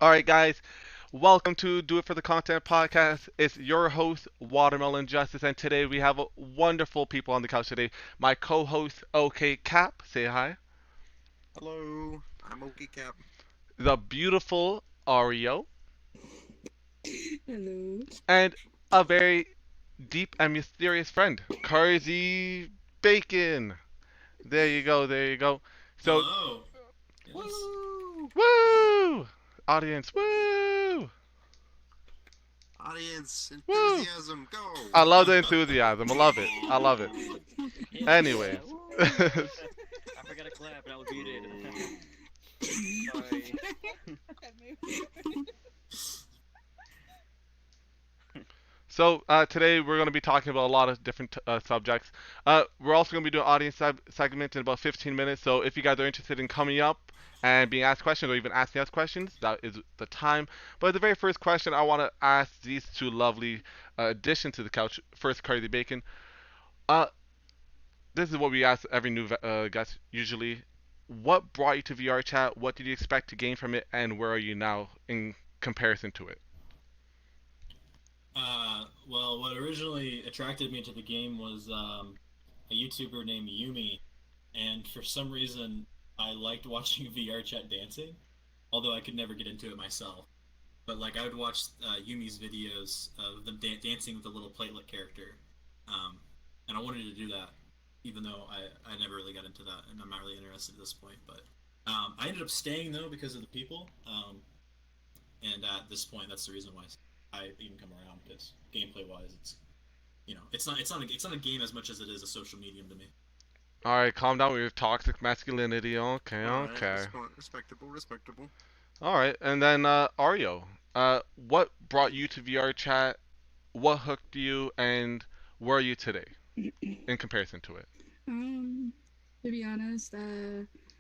All right, guys, welcome to Do It for the Content podcast. It's your host, Watermelon Justice, and today we have wonderful people on the couch today. My co-host, OK Cap, say hi. Hello, I'm Okie Cap. The beautiful Ario, Hello. and a very deep and mysterious friend, Carzy Bacon. There you go, there you go. So, Hello. Yes. Woo! woo! Audience, woo! Audience Woo! enthusiasm, go! I love the enthusiasm. I love it. I love it. Yeah. Anyways. Woo. I forgot to clap and I was muted. Sorry. So today we're going to be talking about a lot of different subjects. We're also going to be doing audience segment in about 15 minutes. So if you guys are interested in coming up and being asked questions or even asking us questions, that is the time. But the very first question I want to ask these two lovely additions to the couch. First, Cardi Bacon. Uh, this is what we ask every new guest usually. What brought you to VR chat? What did you expect to gain from it? And where are you now in comparison to it? Well, what originally attracted me to the game was a YouTuber named Yumi, and for some reason, I liked watching VR chat dancing, although I could never get into it myself. But like, I would watch Yumi's videos of them dancing with the little platelet character, um, and I wanted to do that, even though I never really got into that, and I'm not really interested at this point. But I ended up staying though because of the people, and at this point, that's the reason why I even come around because gameplay wise, it's not a game as much as it is a social medium to me. All right, calm down with your toxic masculinity. Okay, Alright, okay. respectable, respectable. All right, and then Ario, what brought you to VR chat? What hooked you, and where are you today in comparison to it? um, to be honest,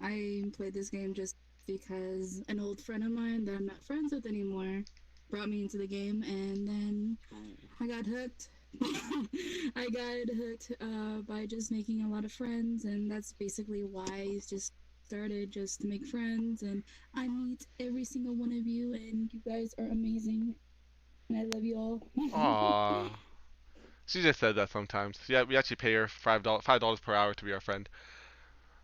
I played this game just because an old friend of mine that I'm not friends with anymore brought me into the game, and then I got hooked. I got hooked by just making a lot of friends, and that's basically why I just started just to make friends. And I meet every single one of you, and you guys are amazing, and I love you all. Aw, she just said that sometimes. Yeah, we actually pay her $5 per hour to be our friend.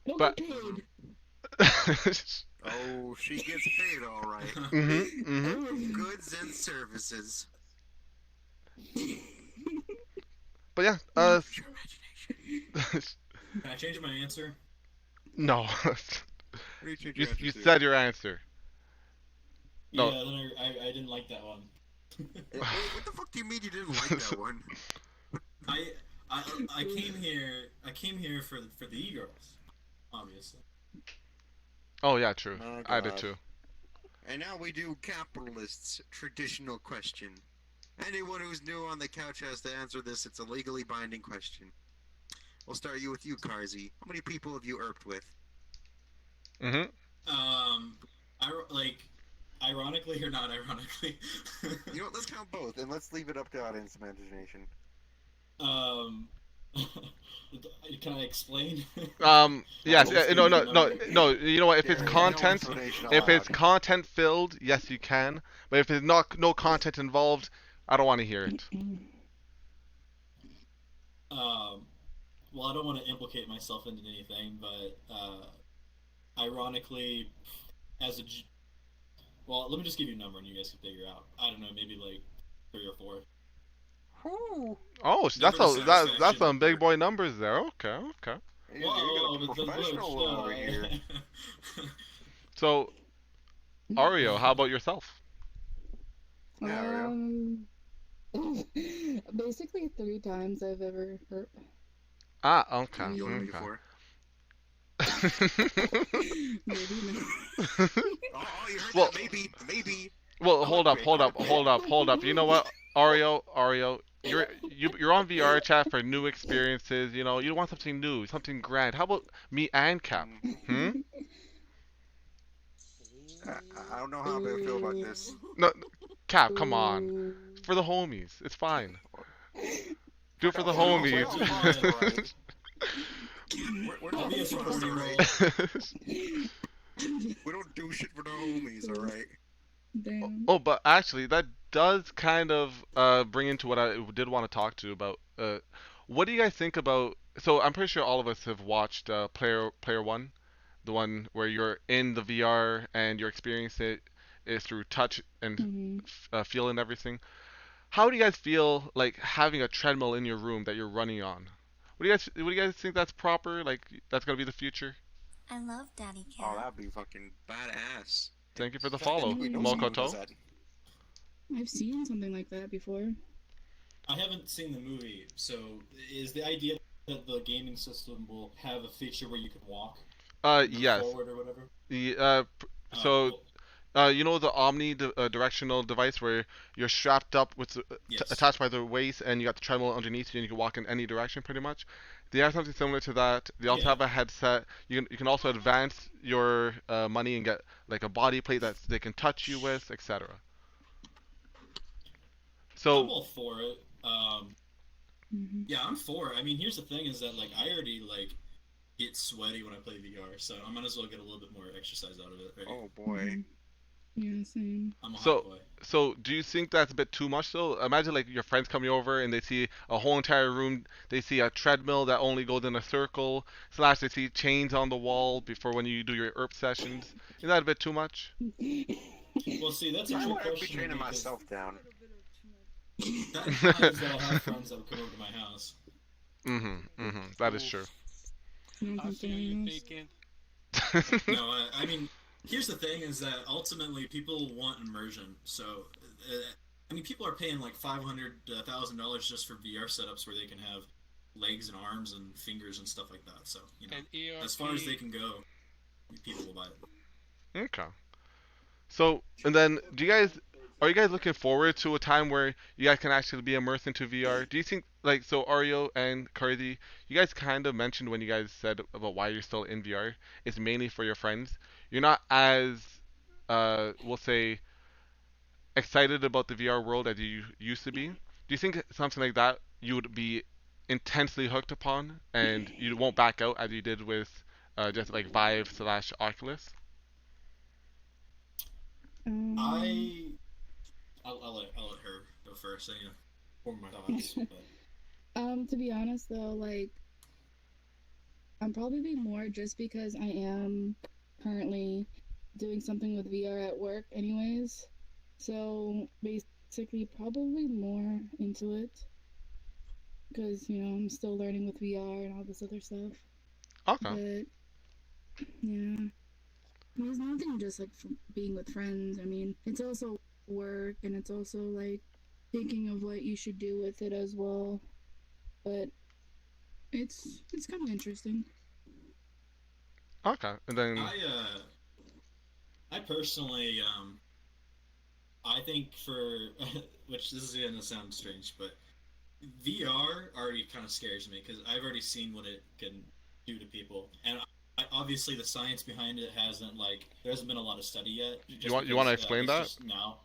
I don't But get Mm-hmm. paid. Oh, she gets paid alright. mhm, mhm. Oh. Goods and services. But yeah, Use your imagination. Can I change my answer? no. What do you change you your answer you to? said your answer. Yeah, No. then I didn't like that one. Wait, what the fuck do you mean you didn't like that one? I I came here for the e-girls, obviously. Oh yeah, true. My I did god. too. And now we do capitalists' traditional question. Anyone who's new on the couch has to answer this. It's a legally binding question. We'll start you with you, Karzy. How many people have you erped with? Mhm. Um, like, ironically or not ironically. You know what? Let's count both, and let's leave it up to audience imagination. um, can I explain? Yes. Just give No. me the No. No. number. No. You know what? If Yeah, it's no content, explanation if it's allowed. content filled, yes, you can. But if there's not no content involved, I don't want to hear it. Um, well, I don't want to implicate myself into anything, but ironically, as a well, let me just give you a number and you guys can figure out. I don't know, maybe like three or four. Whew. Oh, Never to that's satisfaction. some big boy numbers there. Okay. Okay. You got a But professional over here. So, Ario, how about yourself? Yeah, Ariel. um, basically 3 times I've ever hurt. Ah. Okay. You Mm, only Okay. before. maybe not. Oh, you heard well, that? Maybe. well, I would quit. I would quit. hold up. You know what, Ario, you're on VR chat for new experiences. You know, you want something new, something grand. How about me and Cap? Mm, Hmm? I don't know how I feel about Ooh. this. No, Cap, come on. Ooh. For the homies, it's fine. Do it for the No, we're all I'll friends, be alright? We're I'll not be a supposed supporting to, role. right? We don't do shit for the homies, alright? Damn. Oh, but actually, that does kind of bring into what I did want to talk to you about. What do you guys think about? So I'm pretty sure all of us have watched Player One, the one where you're in the VR and your experience it is through touch and Hmm. feel and everything. How do you guys feel like having a treadmill in your room that you're running on? What do you guys think that's proper? Like that's gonna be the future? I love Daddy Oh, Cat. that'd be fucking badass. In Thank you for the fact, I think follow, we know Mm, someone who does Mokoto. that. I've seen something like that before. I haven't seen the movie, so is the idea that the gaming system will have a feature where you can walk and move Yes. forward or whatever? The, so Well, you know the directional device where you're strapped up with yes. attached by the waist and you got the treadmill underneath you and you can walk in any direction pretty much. They have something similar to that. They also Yeah. have a headset. You can also advance your money and get like a body plate that they can touch you with, etc. I'm So all for it. Hmm. Yeah, I'm for it. I mean, here's the thing: is that like I already like get sweaty when I play VR, so I might as well get a little bit more exercise out of it, right? Oh boy. Hmm. Yeah, same. I'm a hot so boy. so do you think that's a bit too much though? Imagine like your friends coming over and they see a whole entire room. They see a treadmill that only goes in a circle. Slash, they see chains on the wall before when you do your ERP sessions. Is that a bit too much? Well, see, that's a I trick wouldn't be question to training me because myself down. that implies that I'll have friends that will come over to my house. That is true. Oof. I don't I think see what you're there is. thinking. No, I mean, here's the thing: is that ultimately people want immersion. So, I mean, people are paying like $500,000 just for VR setups where they can have legs and arms and fingers and stuff like that. So, And as far as they ERP. can go, people will buy it. Okay. So, and then, are you guys looking forward to a time where you guys can actually be immersed into VR? Do you think, like, so Ario and Cardi, you guys kind of mentioned when you guys said about why you're still in VR, it's mainly for your friends. You're not as, we'll say, excited about the VR world as you used to be. Do you think something like that you would be intensely hooked upon and you won't back out as you did with just like Vive slash Oculus? Um, I, I'll let her go first. I need to form my thoughts. But to be honest though, like I'm probably more just because I am currently doing something with VR at work anyways. So basically probably more into it because I'm still learning with VR and all this other stuff. Okay. But yeah, there's nothing just like being with friends. I mean, it's also work and it's also like thinking of what you should do with it as well. But it's kind of interesting. Okay. And then I, I personally, I think for which this is gonna sound strange, but VR already kind of scares me because I've already seen what it can do to people, and obviously the science behind it hasn't like there hasn't been a lot of study yet, you just want to because explain it's that? just now.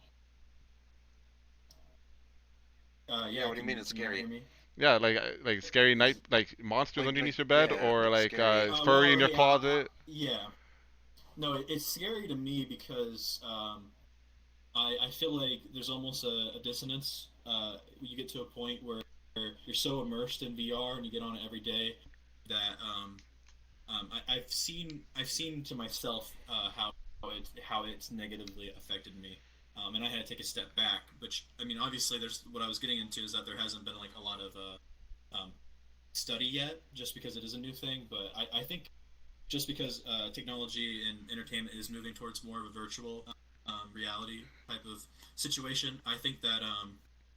Yeah, Yeah, what do you mean it's can you not hear scary? me? Yeah, like scary night like monsters Like underneath your bed yeah, or like like scary. furry Well, in your yeah, closet. yeah. No, it's scary to me because I feel like there's almost a dissonance. You get to a point where you're so immersed in VR and you get on it every day that I've seen to myself how it's negatively affected me, and I had to take a step back. Which I mean, obviously, there's what I was getting into is that there hasn't been like a lot of study yet, just because it is a new thing. But I think just because technology and entertainment is moving towards more of a virtual reality type of situation, I think that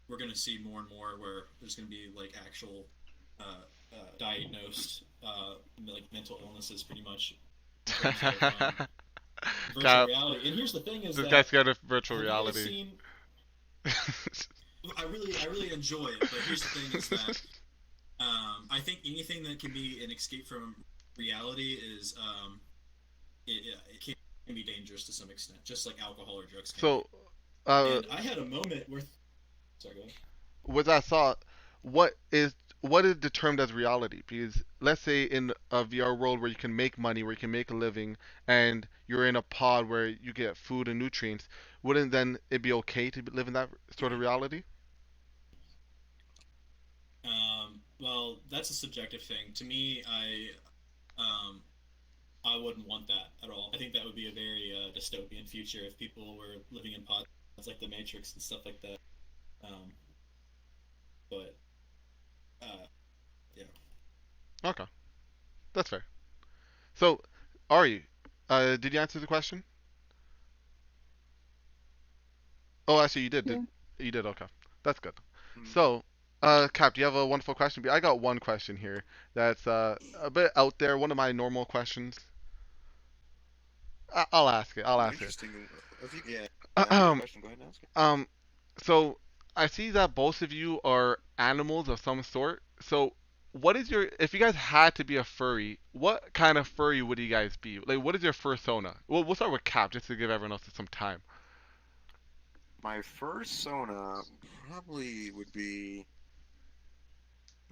we're going to see more and more where there's going to be like actual diagnosed like mental illnesses, pretty much in terms of virtual Cap, reality. And here's the thing: is this guy's that scared of virtual have you guys reality. seen? I really enjoy it, but here's the thing: is that I think anything that can be an escape from reality is it can be dangerous to some extent, just like alcohol or drugs can be. So, uh, And I had a moment where, sorry, go ahead. with that thought, what is what is determined as reality? Because let's say in a VR world where you can make money, where you can make a living, and you're in a pod where you get food and nutrients, wouldn't then it be okay to live in that sort of reality? Well, that's a subjective thing. To me, um, I wouldn't want that at all. I think that would be a very dystopian future if people were living in pods like the Matrix and stuff like that. Um, but uh, yeah. Okay, that's fair. So, Ari, did you answer the question? Oh, actually, you did. Yeah. You did? Okay, that's good. Hmm. So, Cap, do you have a wonderful question? I got one question here that's a bit out there. One of my normal questions. I'll ask it. I'll ask it. Interesting. If you, yeah, I have a question. Go ahead and ask it. Um, so I see that both of you are animals of some sort. So what is your if you guys had to be a furry, what kind of furry would you guys be? Like what is your fursona? Well, we'll start with Cap just to give everyone else some time. My first Sona probably would be.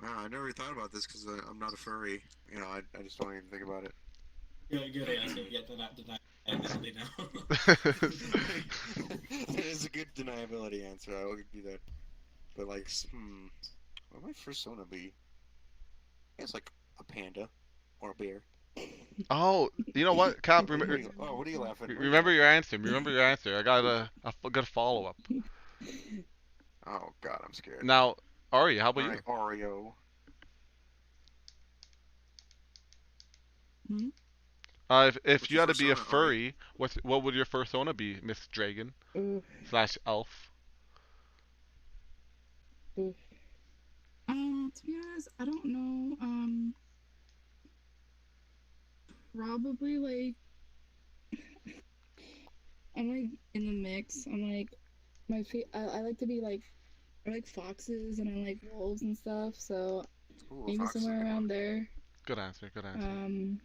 Wow, I never thought about this because I'm not a furry. I just don't even think about it. Good answer. Yeah, deny ability now. It is a good deniability answer. I will give you that. But what would my first Sona be? I guess like a panda or a bear. Oh, you know what, Cap? What are you laughing? Remember your answer. Remember your answer. I got a good follow up. Oh God, I'm scared. Now, Ari, how about All you? right, Oreo. Hmm? If What's you your had to first be a Sona, Ari? furry, what would your fursona be, Miss Dragon Oof, slash elf? oof. To be honest, I don't know. Probably like I'm like in the mix. I'm like I like to be like I like foxes and I like wolves and stuff. So Ooh, maybe fox is a somewhere good one. around there. Good answer. Good answer. Um,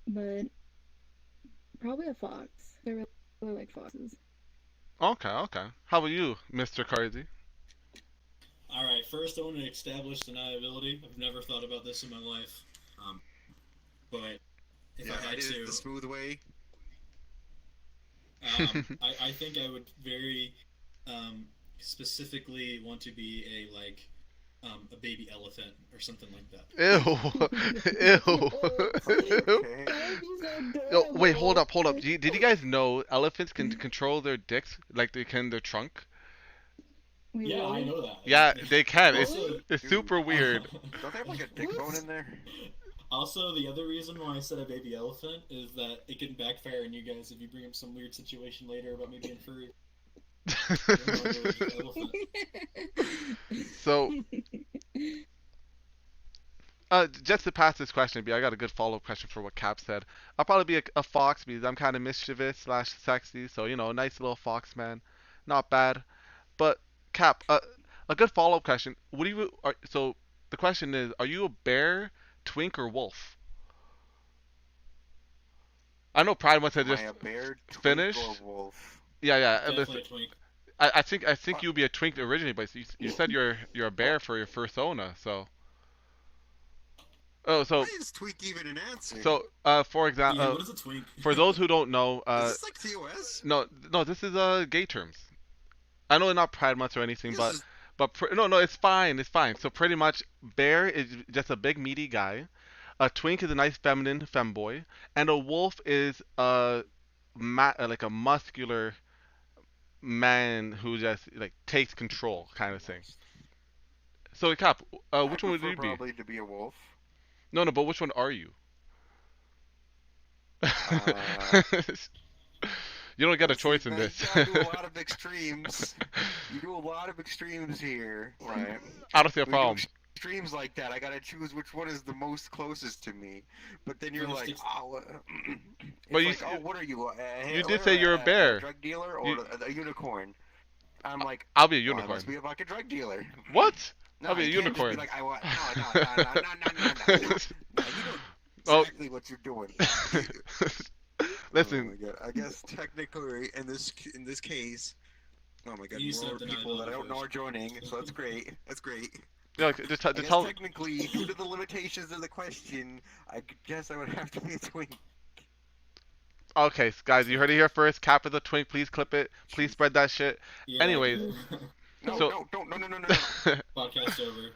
but probably a fox. I really like foxes. Okay, okay. How about you, Mr. Crazy? All right, first I want to establish deniability. I've never thought about this in my life, um, but if Yeah, I I had did it to, the smooth way. I think I would very um, specifically want to be a baby elephant or something like that. Ew. Ew. Okay. That would be so Yo, wait, hold adorable. up, hold up. Did you guys know elephants can control their dicks like they can their trunk? Wait, Yeah, I really? know that. Yeah, they can. Also, It's Dude, super weird. don't they have like a dick bone in there? also, the other reason why I said a baby elephant is that it can backfire on you guys if you bring up some weird situation later about me being furry. Elephant. So, just to pass this question, I got a good follow-up question for what Cap said. I'll probably be a fox because I'm kind of mischievous slash sexy. So, nice little fox man. Not bad. But Cap, a good follow-up question. So the question is, are you a bear, twink, or wolf? I know Pride wants to Am I just a bear, twink, or finish. wolf? Yeah, yeah. Definitely a twink. I think Uh, you'd be a twink originally, but you said you're a well, bear for your fursona. So oh, why so is twink even an answer? so for example, Yeah, what is a twink? for those who don't know, Is this like TOS? no, no, this is gay terms. I know not Pride Month or anything, This but is no, no, it's fine, it's fine. So pretty much, bear is just a big meaty guy. A twink is a nice feminine femboy, and a wolf is like a muscular man who just like takes control kind of thing. next. So Cap, I which one would prefer you be? probably to be a wolf. No, no, but which one are you? Uh, You don't get a see, choice in man, this. I do a lot of extremes. You do a lot of extremes here, right? I don't see a We do problem. extremes like that. I gotta choose which one is the most closest to me. But then you're First, like, it's- oh, But it's like, oh, what are you, a you did Hitler, say you're a a bear. drug dealer, or You, a unicorn? I'm like, I'll be a well, I unicorn. must be like a drug dealer. What? No, I'll be a you can't just be unicorn. like, I want, no, no, no, no, no, no, no, no, no. No, you know Oh. exactly what you're doing. Listen, Oh my god! I guess technically in this case, oh my god, You said more people that I don't know deniability are joining, so that's great. That's great. No, just, I just guess tell. technically, due to the limitations of the question, guess I would have to be a twink. Okay, guys, you heard it here first. Cap is a twink. Please clip it. Please spread that shit. Yeah, I Anyways, do. No, so no, don't, no. Podcast over.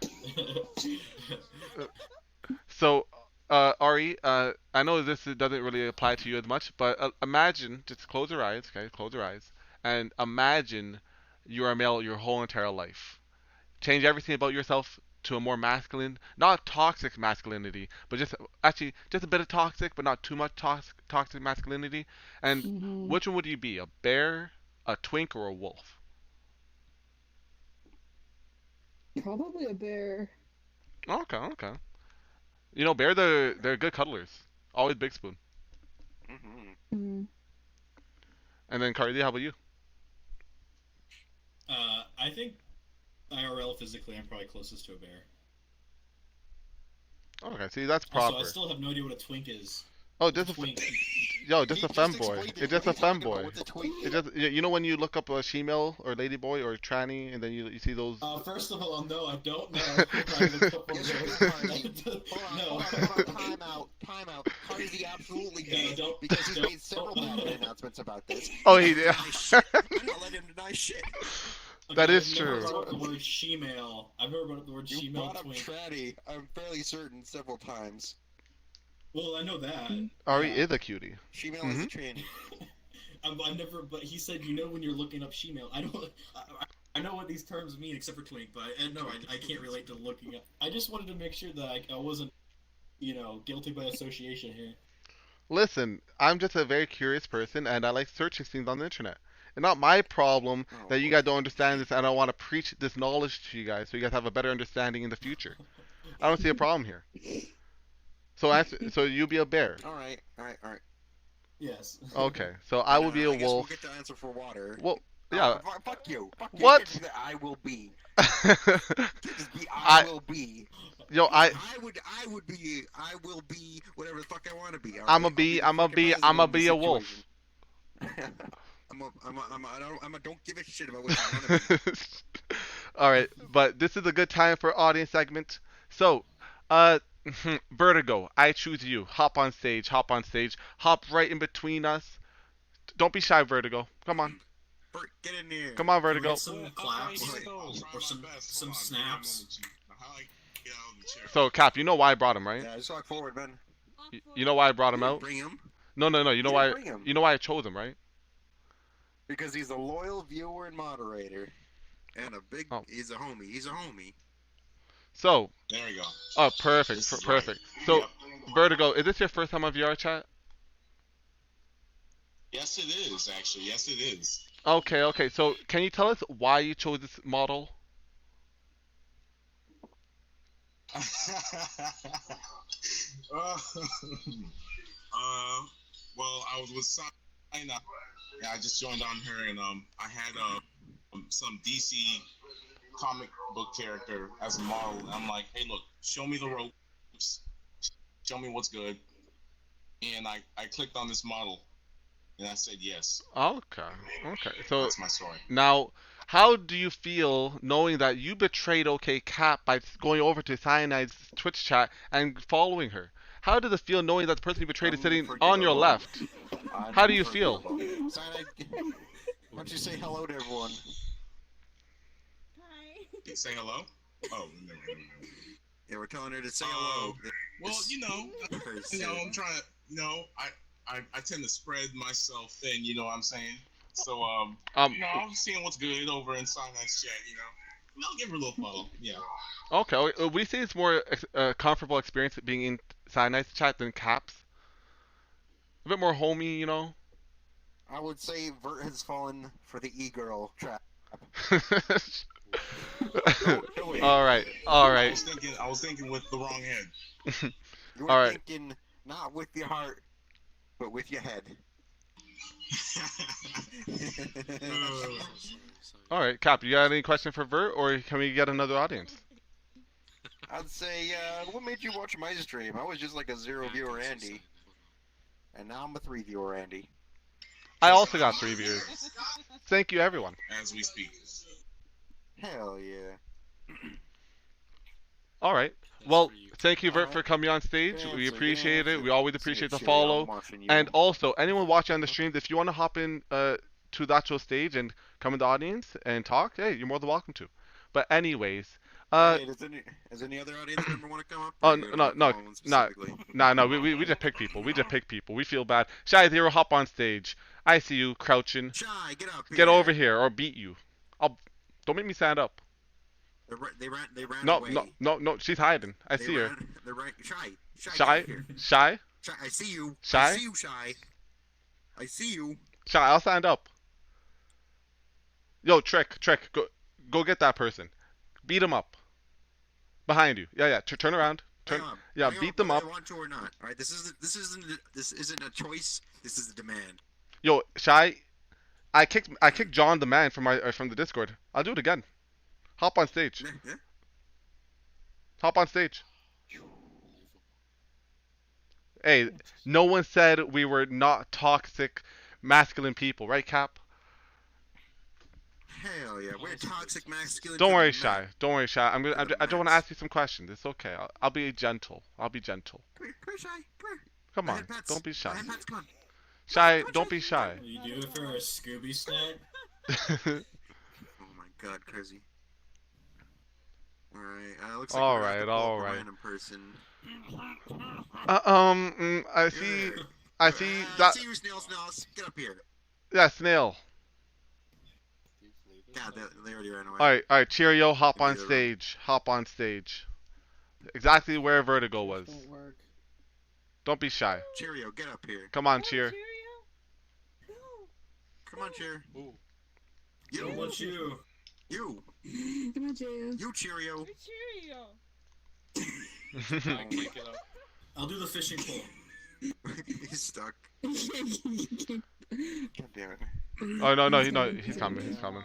so Ari, I know this doesn't really apply to you as much, but imagine, just close your eyes, okay? Close your eyes, and imagine you're a male your whole entire life. Change everything about yourself to a more masculine, not toxic masculinity, but just actually just a bit of toxic, but not too much toxic masculinity. And Mhm. which one would you be? A bear, a twink, or a wolf? Probably a bear. Okay, okay. You know, bear they're good cuddlers. Always big spoon. Mm. And then Cardi, how about you? I think IRL physically, I'm probably closest to a bear. Okay, see that's Also, I proper. still have no idea what a twink is. Oh, What's just a a twink? yo, just He a just femboy. explained it. It's just a What are you talking about? femboy. What's a twink? It just you know when you look up a she-male or ladyboy or tranny, and then you see those. First of all, no, I don't know. I looked up one Yes, of you those. do, Cardi. No. Hold on, time out. Cardi absolutely did, don't- because he's don't- made several bad announcements about this. Oh, I'm he not did. letting him deny shit. That is I've never true. brought up the word she-male. I've never brought up the word You she-male brought up twink. tranny, I'm fairly certain, several times. Well, I know that. Ari Yeah. is a cutie. She-male Mhm. is a tranny. I've never, but he said, you know, when you're looking up she-male. I know what these terms mean, except for twink, but I can't relate to looking up. I just wanted to make sure that I wasn't, guilty by association here. Listen, I'm just a very curious person, and I like searching things on the internet. It's not my problem Oh, that you guys don't understand this, and I want to preach this knowledge to you guys so you guys have a better understanding in the future. I don't see a problem here. So so you be a bear. Alright. Yes. Okay, so I will be a I guess wolf. we'll get the answer for water. Well, yeah. Fuck you. Fuck you. What? You can't do that. I will be. Just be I- will be. Yo, I will be whatever the fuck I want to be. I'm a bee. I'm a bee. I'm a be a wolf. I don't give a shit about what you want to be. All right, but this is a good time for audience segment. So, Vertigo, I choose you. Hop on stage. Hop on stage. Hop right in between us. Don't be shy, Vertigo. Come on. Bert, get in here. Come on, Can we Vertigo. get some claps or some snaps? So, Cap, you know why I brought him, right? Yeah, just walk forward, man. You know why I brought him out? Bring him. No. You know Yeah, why? bring him. You know why I chose him, right? Because he's a loyal viewer and moderator. And a big. Oh. He's a homie. He's a homie. So, There we go. oh, perfect, This is perfect. right. So, Yep. Vertigo, is this your first time on VR chat? Yes, it is actually. Yes, it is. Okay. So, can you tell us why you chose this model? uh, well, I was with Sana. Yeah, I just joined on her, and I had some DC comic book character as a model. And I'm like, hey, look, show me the ropes, show me what's good, and I clicked on this model, and I said yes. Okay. So That's my story. now, how do you feel knowing that you betrayed OK Cap by going over to Cyanide's Twitch chat and following her? How does it feel knowing that the person you betrayed is sitting on your left? How do you feel? Cyanide, why don't you say hello to everyone? Say hello. Oh, no. Yeah, we're telling her to say hello. Well, I'm trying to, I tend to spread myself thin, you know what I'm saying? So, I'm seeing what's good over in Songlight's chat, I'll give her a little follow, yeah. Okay. We say it's more comfortable experience being in Cyanide's chat than Cap's. A bit more homey, I would say Vert has fallen for the e-girl trap. No, All right. I was thinking with the wrong head. You were All right. thinking not with your heart, but with your head. All right, Cap. You got any question for Vert, or can we get another audience? I'd say, what made you watch my stream? I was just like a 0 viewer Andy. And now I'm a 3 viewer Andy. I also got 3 viewers. Thank you, everyone. As we speak. Hell yeah. All right. That's Well, for you. thank you, Vert, Alright. for coming on stage. Good We answer, good appreciate it. answer. We always See appreciate you, the Cheerio, I'm follow. watching you. And also, anyone watching on the stream, if you want to hop in to the actual stage and come in the audience and talk, hey, you're more than welcome to. But anyways, Hey, does any other audience member want to come up? oh Or you no wanna no call one no specifically? no we just pick people. We just pick people. We feel bad. Shy Zero, hop on stage. I see you crouching. Shy, get up here. Get over here or beat you. I'll don't make me stand up. They ran No away. no no no. She's hiding. I see her. They ran. Shy, get Shy up here. shy Shy, I see you. Shy? I see you, Shy. I see you. shy. I'll stand up. Yo, trick. Go get that person. Beat him up. Behind you. Yeah. Turn around. Turn. Hang on. Yeah, Hang on, beat them whether up. I want to or not. All right, this isn't a choice. This is a demand. Yo, Shy. I kicked John the man from the Discord. I'll do it again. Hop on stage. Yeah? Hop on stage. Hey, no one said we were not toxic, masculine people, right, Cap? Hell yeah, we're toxic masculine. Don't to the worry, max. Shy. Don't worry, Shy. To the I just want to max. ask you some questions. It's okay. I'll be gentle. I'll be gentle. Come here, Shy. Come here. Come Go on. ahead, Pats. Don't be Go shy. ahead, Pats, come on. Shy, don't be shy. Will you do it for a Scooby snack? Oh my God, crazy. All right, looks like All we're gonna have to right, pull all up a right. random person. I see. I see I that. see you, Snails. Get up here. Yeah, snail. God, they already ran away. All right. Cheerio, hop on Yeah. stage. Hop on stage. Exactly where Vertigo was. Won't work. Don't be shy. Cheerio, get up here. Come on, Cheer. Come on, Cheer. Ooh. What You, about you? you, Come on, Cheerio. you, Cheerio. I kick it up. I'll do the fishing pole. He's stuck. God God damn it. Oh no, he's coming. He's coming.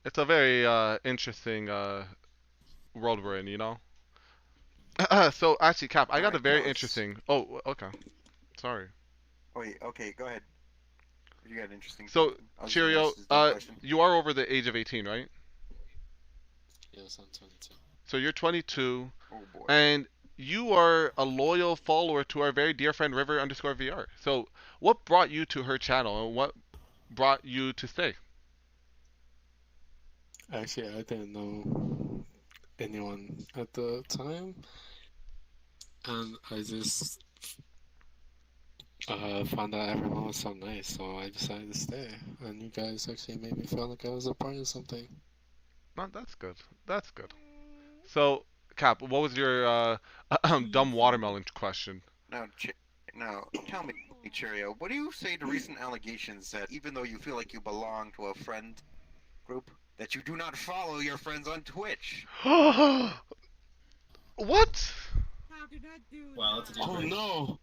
It's a very interesting world we're in, you know. So actually, Cap, I got a Alright, very tell us. interesting. Oh, okay. Sorry. Wait, okay, go ahead. You got an interesting. So question. I was gonna Cheerio, ask this dumb question. you are over the age of 18, right? Yes, I'm 22. So you're 22, Oh boy. and you are a loyal follower to our very dear friend River_VR. So what brought you to her channel, and what brought you to stay? Actually, I didn't know anyone at the time, and I just found out everyone was so nice, so I decided to stay. And you guys actually made me feel like I was a part of something. No, that's good. That's good. So, Cap, what was your dumb watermelon question? Now, tell me, Cheerio, what do you say to recent allegations that even though you feel like you belong to a friend group, that you do not follow your friends on Twitch? What? How did I do Wow, that's a that? deal Oh breaker. no!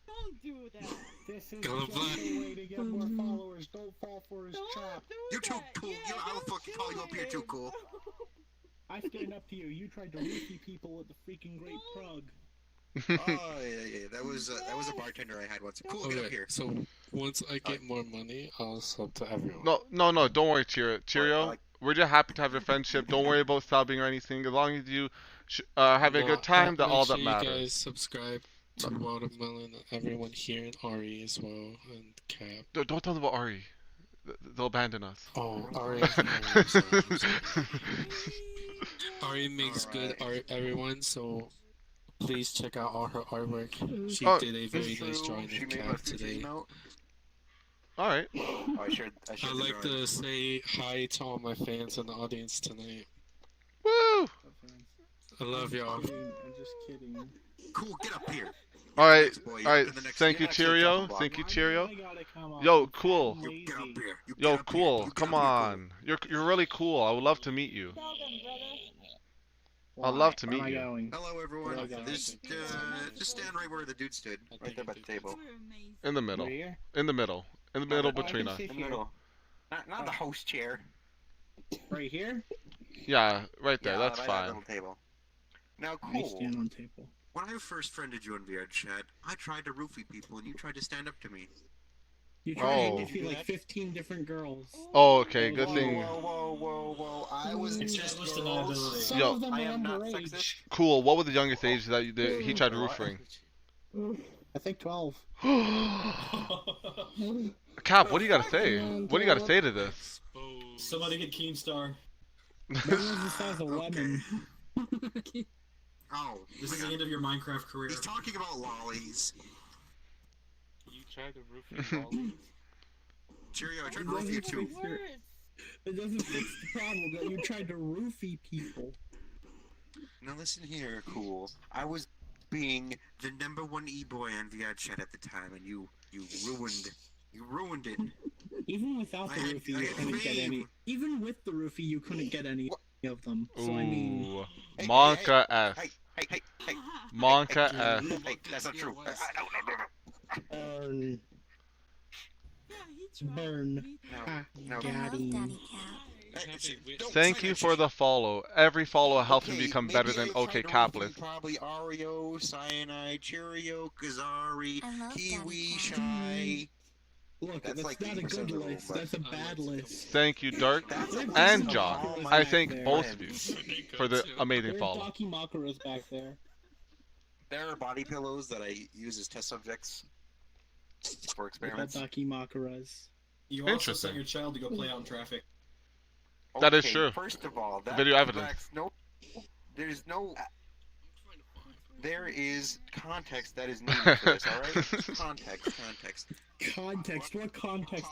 Don't do that. This is Gonna just play. a way to get more followers. Don't fall for his Don't trap. do You're too that. cool. Yeah, You know, I will don't fucking call you do up here too it. cool. I stand up to you. You tried to roofie people with the freaking great prug. Oh yeah. That was a bartender I had once. Cool, get up Okay, here. so once I get more money, I'll sub to everyone. No. Don't worry, Cheerio. like- We're just happy to have your friendship. Don't worry about subbing or anything. As long as you have a No, good time, that's make all sure that you matters. guys subscribe to Watermelon, everyone here, and Ari as well, and Cap. Don't tell them about Ari. They'll abandon us. Oh, Ari. I'm sorry, I'm sorry. Ari makes good art, everyone, so please check out all her artwork. She Oh, did a very It's nice true. drawing She of made my Cap future today. emote. All right. Oh, I shared I'd the like drawing. to say hi to all my fans in the audience tonight. Woo! I love y'all. I'm just kidding. Cool, get up here. All right. Next boy, All right. you're the next- Thank you, you're next to the Cheerio. chopping block. Thank you, Why do Cheerio. I gotta come up? Yo, I'm cool. fat and You get lazy. up here. You Yo, get up here. cool. You get Come up here, on. You're really cool. I would love to meet you. Tell them, brother. Why? I'd love to Where meet am I you. going? Cool. Hello, everyone. Where do I go? Just stand right where the dude stood. Right there by the table. You're amazing. In the middle. Right here? In the middle. In the No, middle but- Oh, I between can us. sit In the here. middle. Not the host chair. Right here? Yeah, right there. Yeah, That's that fine. little table. Now, I cool. stand on table. When I first friended you in VR chat, I tried to roofie people and you tried to stand up to me. You tried to Oh. roof me like 15 different girls. Oh, okay. That was Good Whoa, thing. you. whoa! I was just Established girls. deniability. Some Yo, of them I were am not underage. sexist. cool. What was the youngest age that he tried What? roofing? I think 12. Cap, what do you gotta Fuck. say? Man, What do you gotta Caleb. say to this? Somebody get Keemstar. That was the size of Okay. lemon. Oh, This is the end of your Minecraft career. he's talking about lollies. You tried to roof your lollies? Cheerio, I tried It to roof you doesn't too. fix your- It doesn't fix the problem that you tried to roofie people. Now listen here, cool. I was being the #1 e-boy on Vrchat at the time, and you ruined it. Even without the I had- roofie, I you had couldn't get fame. any. Even with the roofie, you couldn't get any of them. So I mean, Ooh. Hey, Monka hey, S. hey, Monka hey, S. hey, that's not true. burn, Yeah, he tried. burn. No, Ah, no. got him. Don't Thank say you that for shit. the follow. Every follow helps me Okay, become maybe better than I OK tried to roof Capless. Probably Oreo, Cyanide, Cheerio, Kazari, I love Kiwi, Daddy Cat. Shy. Look, That's that's like not a 80% good of the list. room, That's a bad list. Thank you, Dark That's a There's list and of John. all Makuras my I back thank there. both of you for the amazing There's follow. Daki Makuras back there. There are body pillows that I use as test subjects for What about experiments. Daki Makuras? You also Interesting. sent your child to go play out in traffic. That is Okay, true. First of all, that Video evidence. tracks there's no. There is context that is needed for this. All right, context. Context. What context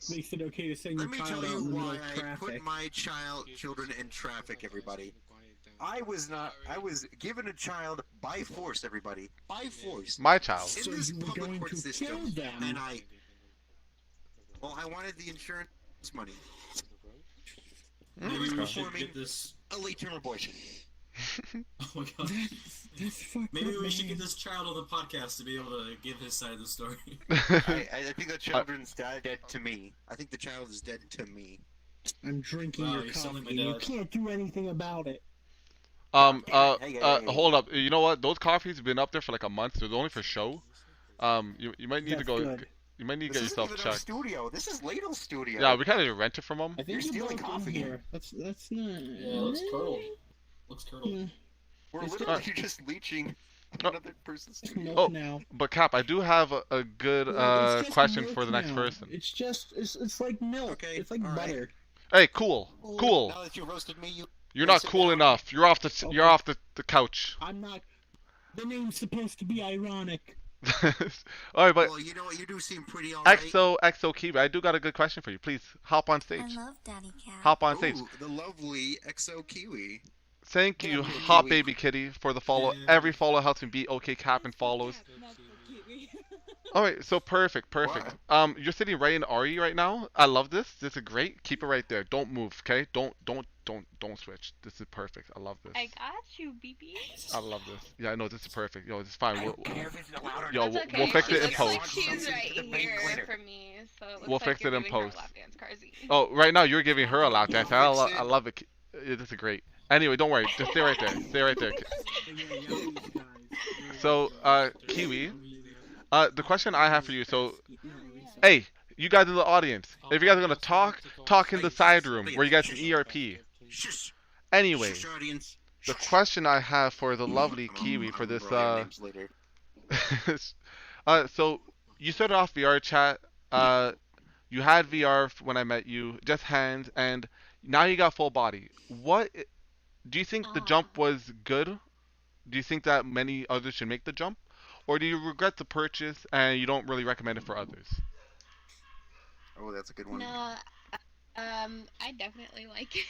makes it okay to send your Let me child tell out you in the middle why of I traffic? put my children in traffic. Everybody, I was not. I was given a child by force. Everybody, by force. My child. In So this you were public going court to system, kill them. and I wanted the insurance money. Maybe Mm, we okay. should get this. A late term abortion. Oh my god. That's fucked Maybe up, we should man. get this child on the podcast to be able to give his side of the story. I think the children's dead to me. I think the child is dead to me. I'm drinking Wow, your you sound like coffee. my You dad. can't do anything about it. Hey. Hold up. You know what? Those coffees have been up there for like a month. They're only for show. You might need to That's go. good. You might need to This get isn't yourself even our checked. studio. This is Ladle's studio. Yeah, we can't even rent it from them. I think You're you stealing broke in coffee. here. That's not. Yeah, it looks curdled. Looks curdled. Yeah, We're It's literally just leeching Oh. another person's it's studio. milk Oh. now. But Cap, I do have a good Look, it's just question milk for the next now. person. It's just it's like milk. Okay, It's like all right. butter. Hey, cool. Now that you roasted me, You're Hey, not sit cool down. enough. You're off the. You're Okay. off the couch. I'm not. The name's supposed to be ironic. All right, but well, you know what? You do seem pretty alright. XO Kiwi, I do got a good question for you. Please hop on stage. I love Daddy Cat. Hop on stage. Ooh, the lovely XO Kiwi. Thank Yeah, you, Kiwi. Hot Baby Kitty, for the follow. Yeah. Every follow helps me beat OK Cap and follows. Not for Kiwi. All right, so perfect. You're sitting right in RE right now. I love this. This is great. Keep it right there. Don't move, okay? Don't switch. This is perfect. I love this. I got you, BB. I love this. Yeah, I know this is perfect. Yo, this is fine. We'll, Care if it's louder. yo, That's we'll, okay. we'll fix She it in looks like post. she's right The bank here later. for me, so it looks We'll like fix you're it in giving her a post. lap dance, Carzy. Oh, right now you're giving her a lap dance. I, Fix it. I love it. This is great. Anyway, don't worry. Just stay right there. Stay right there. So, Kiwi, the question I have for you. So, hey, you guys in the audience, if you guys are gonna talk in the side room where you guys can ERP. Shush. Anyway, Shush, audience. the Shush. question I have for the lovely I'm- Kiwi for I'm this writing names later. so you started off VR chat. You had VR when I met you, just hands, and now you got full body. What do you think the jump was good? Do you think that many others should make the jump, or do you regret the purchase and you don't really recommend it for others? Oh, that's a good one. No, I definitely like it.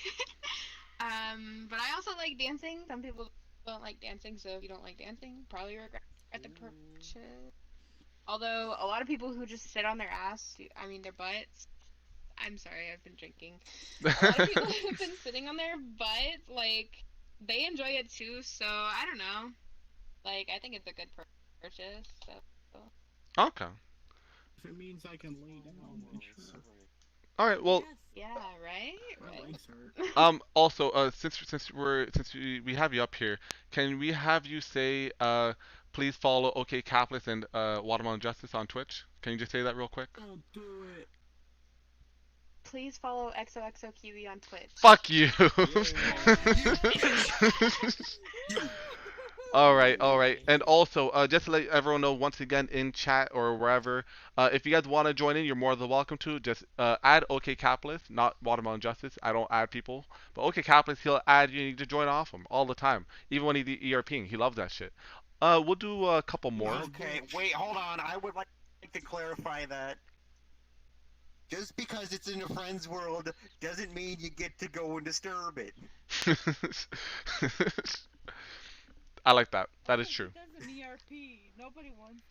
But I also like dancing. Some people don't like dancing, so if you don't like dancing, probably regret the purchase. Although a lot of people who just sit on their ass, I mean their butts. I'm sorry, I've been drinking. A lot of people who've been sitting on their butts, like they enjoy it too. So I don't know. Like I think it's a good purchase. So. Okay. If it means I can lay down, then sure. All right. Well, Yeah, right. My Right. legs hurt. also, since we have you up here, can we have you say please follow OK Capitalist and Watermelon Justice on Twitch Can you just say that real quick? Don't do it. Please follow XOXOKiwi on Twitch. Fuck you. Yeah. All right, all right. And also, just to let everyone know, once again, in chat or wherever, if you guys want to join in, you're more than welcome to. Just add OK Capitalist, not Watermelon Justice. I don't add people. But OK Capitalist, he'll add you. You need to join off him all the time, even when he's ERPing. He loves that shit. We'll do a couple more. Okay, wait, hold on. I would like to clarify that just because it's in a friend's world doesn't mean you get to go and disturb it. I like that. That is true. That's an ERP. Nobody wants.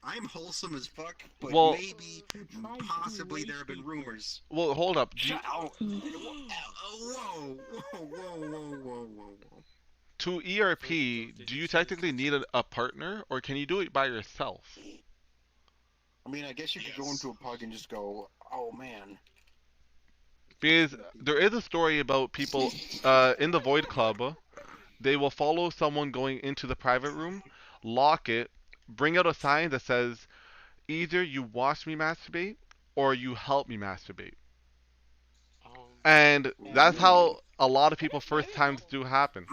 I'm wholesome as fuck, but Well- maybe, possibly there have been rumors. Well, hold up. Do you, Oh, whoa, whoa, whoa, whoa, whoa, whoa. to ERP, do you technically need a partner, or can you do it by yourself? I mean, I guess you could go into a pug and just go, oh man. Because there is a story about people in the Void Club. They will follow someone going into the private room, lock it, bring out a sign that says, either you watch me masturbate or you help me masturbate. And that's how a lot of people first times do happen.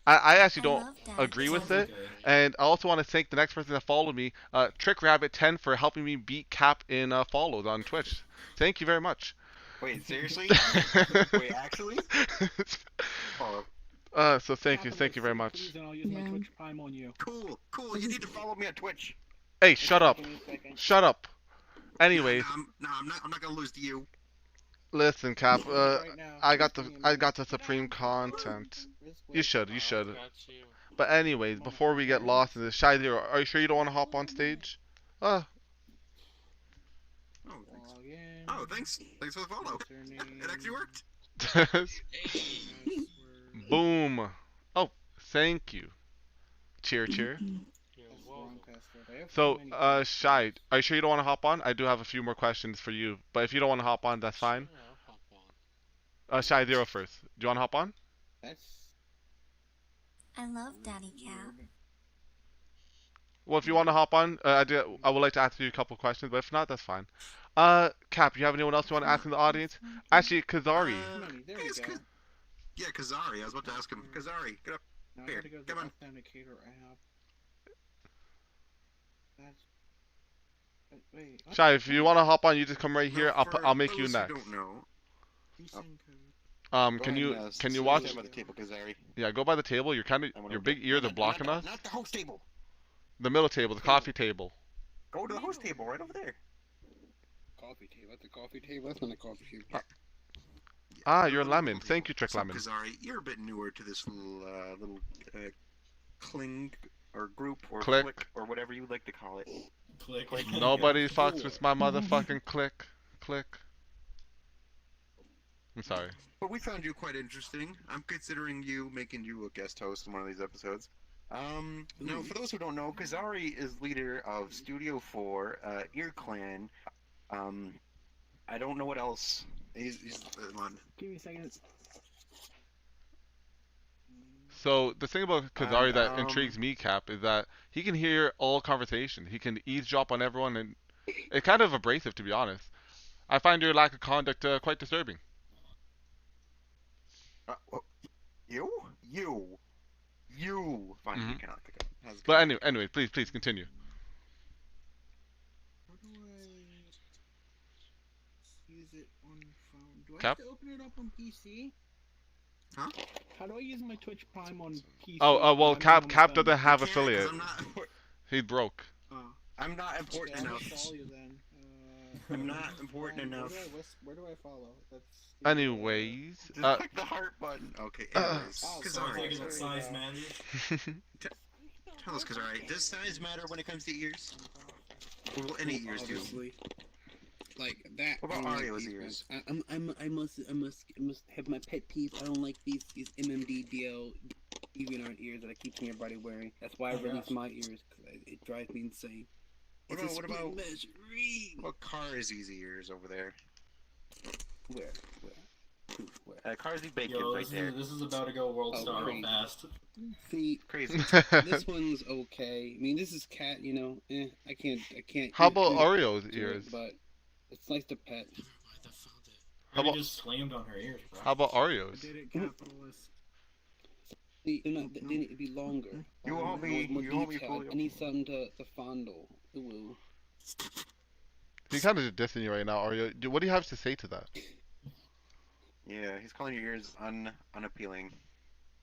I actually don't agree with it. And I also want to thank the next person that followed me, TrickRabbit10, for helping me beat Cap in follows on Twitch. Thank you very much. Wait, seriously? Wait, actually? Oh, So thank you very much. Please, and I'll use my Yeah. Twitch Prime on you. cool, cool. You need to follow me on Twitch. Hey, shut up. Give me a second. Shut up. Anyways, I'm not gonna lose to you. listen, Cap. Right now, I got just the supreme content. You Wait. should. But anyways, before we get lost in this, Shy Zero, are you sure you don't want to hop on stage? Oh, thanks. Log in. Oh, thanks. Thanks for the follow. Username, It actually worked. password. Boom. Oh, thank you. Cheer, cheer. That's the wrong password. I have So, too many Shy, are you sure you don't want to hop on? I do have a few more questions for you, but if you don't want to hop on, that's fine. Shy Zero first. Do you want to hop on? That's I love Daddy Cap. Well, if you want to hop on, I would like to ask you a couple questions, but if not, that's fine. Cap, you have anyone else you want to ask in the audience? Actually, Kazari. money. There we Yes, go. Yeah, Kazari. I was about to ask him. Kazari, get up. Now I Here, gotta go to the come on. authenticator app. That's. Wait. what? Shy, if you want to hop on, you just come right here. Now, I'll for make you those who next. don't know, Resync code. Go Can ahead you and, can you sit watch? down by the table, Kazari. Yeah, go by the table. You're kind of I'm gonna your go- big ears no, are blocking not us. the, not the host table. The middle table, the coffee table. Go to the host table right over there. Coffee table. That's a coffee table. That's not a coffee table. Ah, you're Lemon. Thank you, Trick so Lemon. Kazari, you're a bit newer to this little cling or group or Click. click or whatever you would like to call it. Click. Nobody fucks with my motherfucking click. Click. I'm sorry. But we found you quite interesting. I'm considering making you a guest host in one of these episodes. Now, for those who don't know, Kazari is leader of Studio 4, Ear Clan. I don't know what else. He's on. Give me a second. So the thing about Kazari that And, intrigues me, Cap, is that he can hear all conversation. He can eavesdrop on everyone, and it's kind of abrasive, to be honest. I find your lack of conduct quite disturbing. You? Fine, you cannot pick up. How's it But going? anyway, please continue. How do I use it on phone? Do I Cap? have to open it up on PC? Huh? How do I use my Twitch Prime on PC? Oh, well, I'm not Cap on Cap the doesn't phone? have I can't 'cause affiliate. I'm not, He broke. Oh. I'm not important Okay, I'll enough. just follow you then. I'm not important enough. Where do I follow? That's. Anyways, Just click the heart button. Okay, anyways. Oh, Sounds Kazari. like it's size matters. Tell us, Kazari. Does size matter when it comes to ears? Or will any ears do? Obviously. Like that. What about I don't like Ario's these, ears? man. I must have my pet peeve. I don't like these MMDDL DeviantArt ears that I keep seeing everybody wearing. That's why I release my ears, because it drives me insane. What It's a about split measure. what Carsey's ears over there? Where? Carsy Bacon's Yo, right there. this is about to go world star real crazy. fast. See, Crazy. this one's okay. I mean, this is cat, you know. I can't. How about eat Oreo's to it, ears? but it's nice to pet. How He about just slammed on her ears, bro. how about I Oreos? did it, capitalist. See, they need to be longer. You want me? More You want me detailed. fully? I need something to fondle. Ooh. He's kind of just dissing you right now, Oreo. What do you have to say to that? Yeah, he's calling your ears unappealing.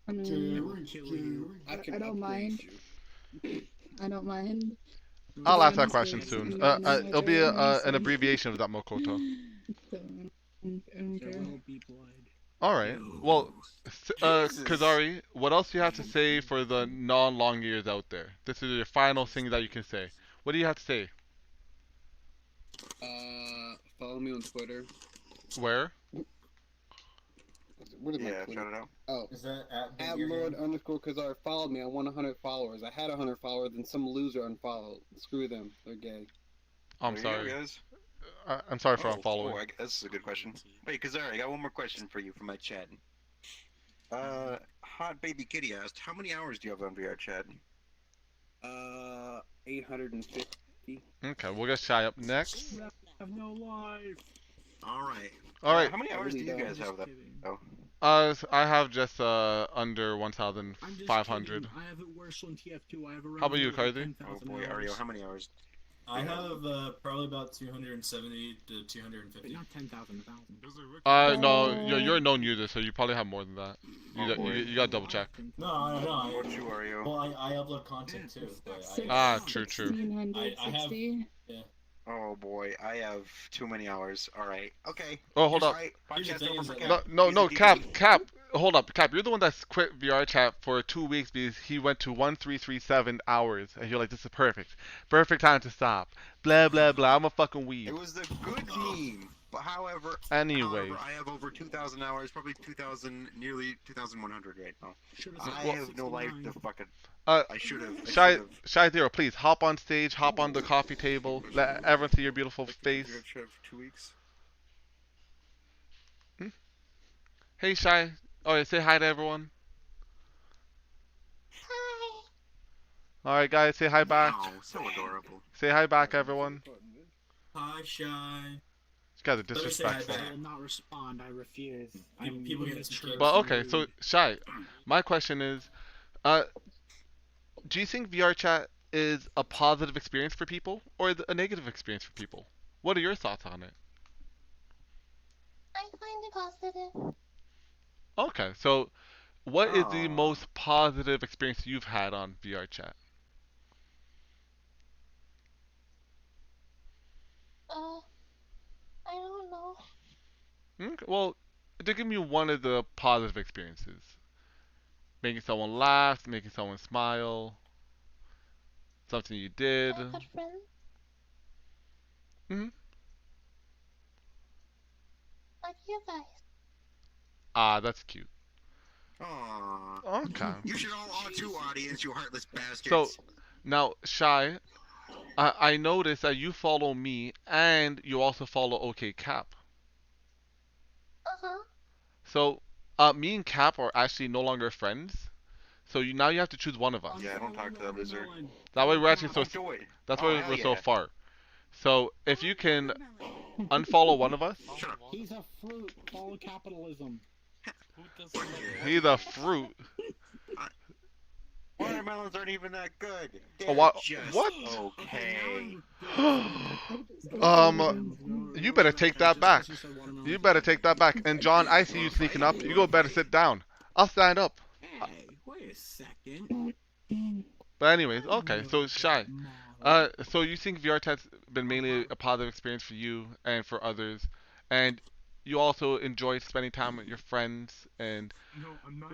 I mean, Kill you. I can I don't upgrade mind. you. I don't mind. I'll ask As that long question as soon. it's not It'll be an so- abbreviation of that Mokoto. So, I don't There care. will be blood. All right. Well, Kazari, what else do you have to say for the non-long ears out there? This is your final thing that you can say. What do you have to say? Follow me on Twitter. Where? What is my Yeah, Twitter? shout it out. Oh, Is that at Lord_Kazar. Followed me. I want 100 followers. I had 100 followers, and some loser unfollowed. Screw them. They're gay. I'm There sorry. you go, guys. I'm sorry for Oh, unfollowing. that's a good question. Wait, Kazari, I got one more question for you from my chat. Hot Baby Kitty asked, how many hours do you have on VR chat? 850. Okay, we'll get Shy up next. Have no life. All right. All right. How many hours do you really guys don't. have, though? Kidding. Oh. I have just under I'm just 1,500. kidding. I have it worse on TF2. I have around How about you, over Kaidi? 10,000 Oh boy, hours. Ario, how many hours? I have probably about 270 to But 250. not 10,000, 1,000. No, you're a known user, so you probably have more than that. You got double check. No, I know. How about you, Ario? Well, I upload content too. But True. 1660. Oh boy, I have too many hours. All right, okay. Oh, hold up. Here's the Podcast thing over is for that, Cap. No, He's a Cap, DP. Cap, hold up, Cap. You're the one that's quit VR chat for 2 weeks because he went to 1337 hours, and you're like, this is perfect time to stop. Blah blah blah. I'm a fucking weed. It was a good meme, but however, Anyways. I have over 2,000 hours, probably 2,000, nearly 2,100 right now. Should've I said have no life 69. to fucking. Uh, I should have. Shy Zero, please hop on stage, hop on the coffee table, let everyone see your beautiful face. Should have 2 weeks. Hey Shy, alright, say hi to everyone. Hi. Alright guys, say hi back. Wow, so adorable. Say hi back, everyone. Hi, Shy. You guys are Let me say hi disrespectful. back. I will not respond. I refuse. People get immature. scared. But okay, so Shy, my question is, do you think VR chat is a positive experience for people or a negative experience for people? What are your thoughts on it? I find it positive. Okay, so what is the Aw. most positive experience you've had on VR chat? I don't know. Okay, well, to give me one of the positive experiences. Making someone laugh, making someone smile, something you did. My good friend. Hmm. Like you guys. Ah, that's cute. Aww. Okay. You should all to audience, you heartless bastards. So, now, Shy, I noticed that you follow me and you also follow OK Cap. Uh-huh. So, me and Cap are actually no longer friends. So now you have to choose one of us. Yeah, I don't talk to that loser. That way we're actually so. Do it. That's Oh, why hell we're so yeah. far. So if you can unfollow one of us, He's a fruit. Follow capitalism. he's a fruit. Watermelons aren't even that good. Oh, They're what? just What? Okay. You better take that back. You better take that back. And John, I see you sneaking up. You go better sit down. I'll stand up. Hey, wait a second. But anyways, okay. So Shy, so you think VR chat's been mainly a positive experience for you and for others, and you also enjoy spending time with your friends. And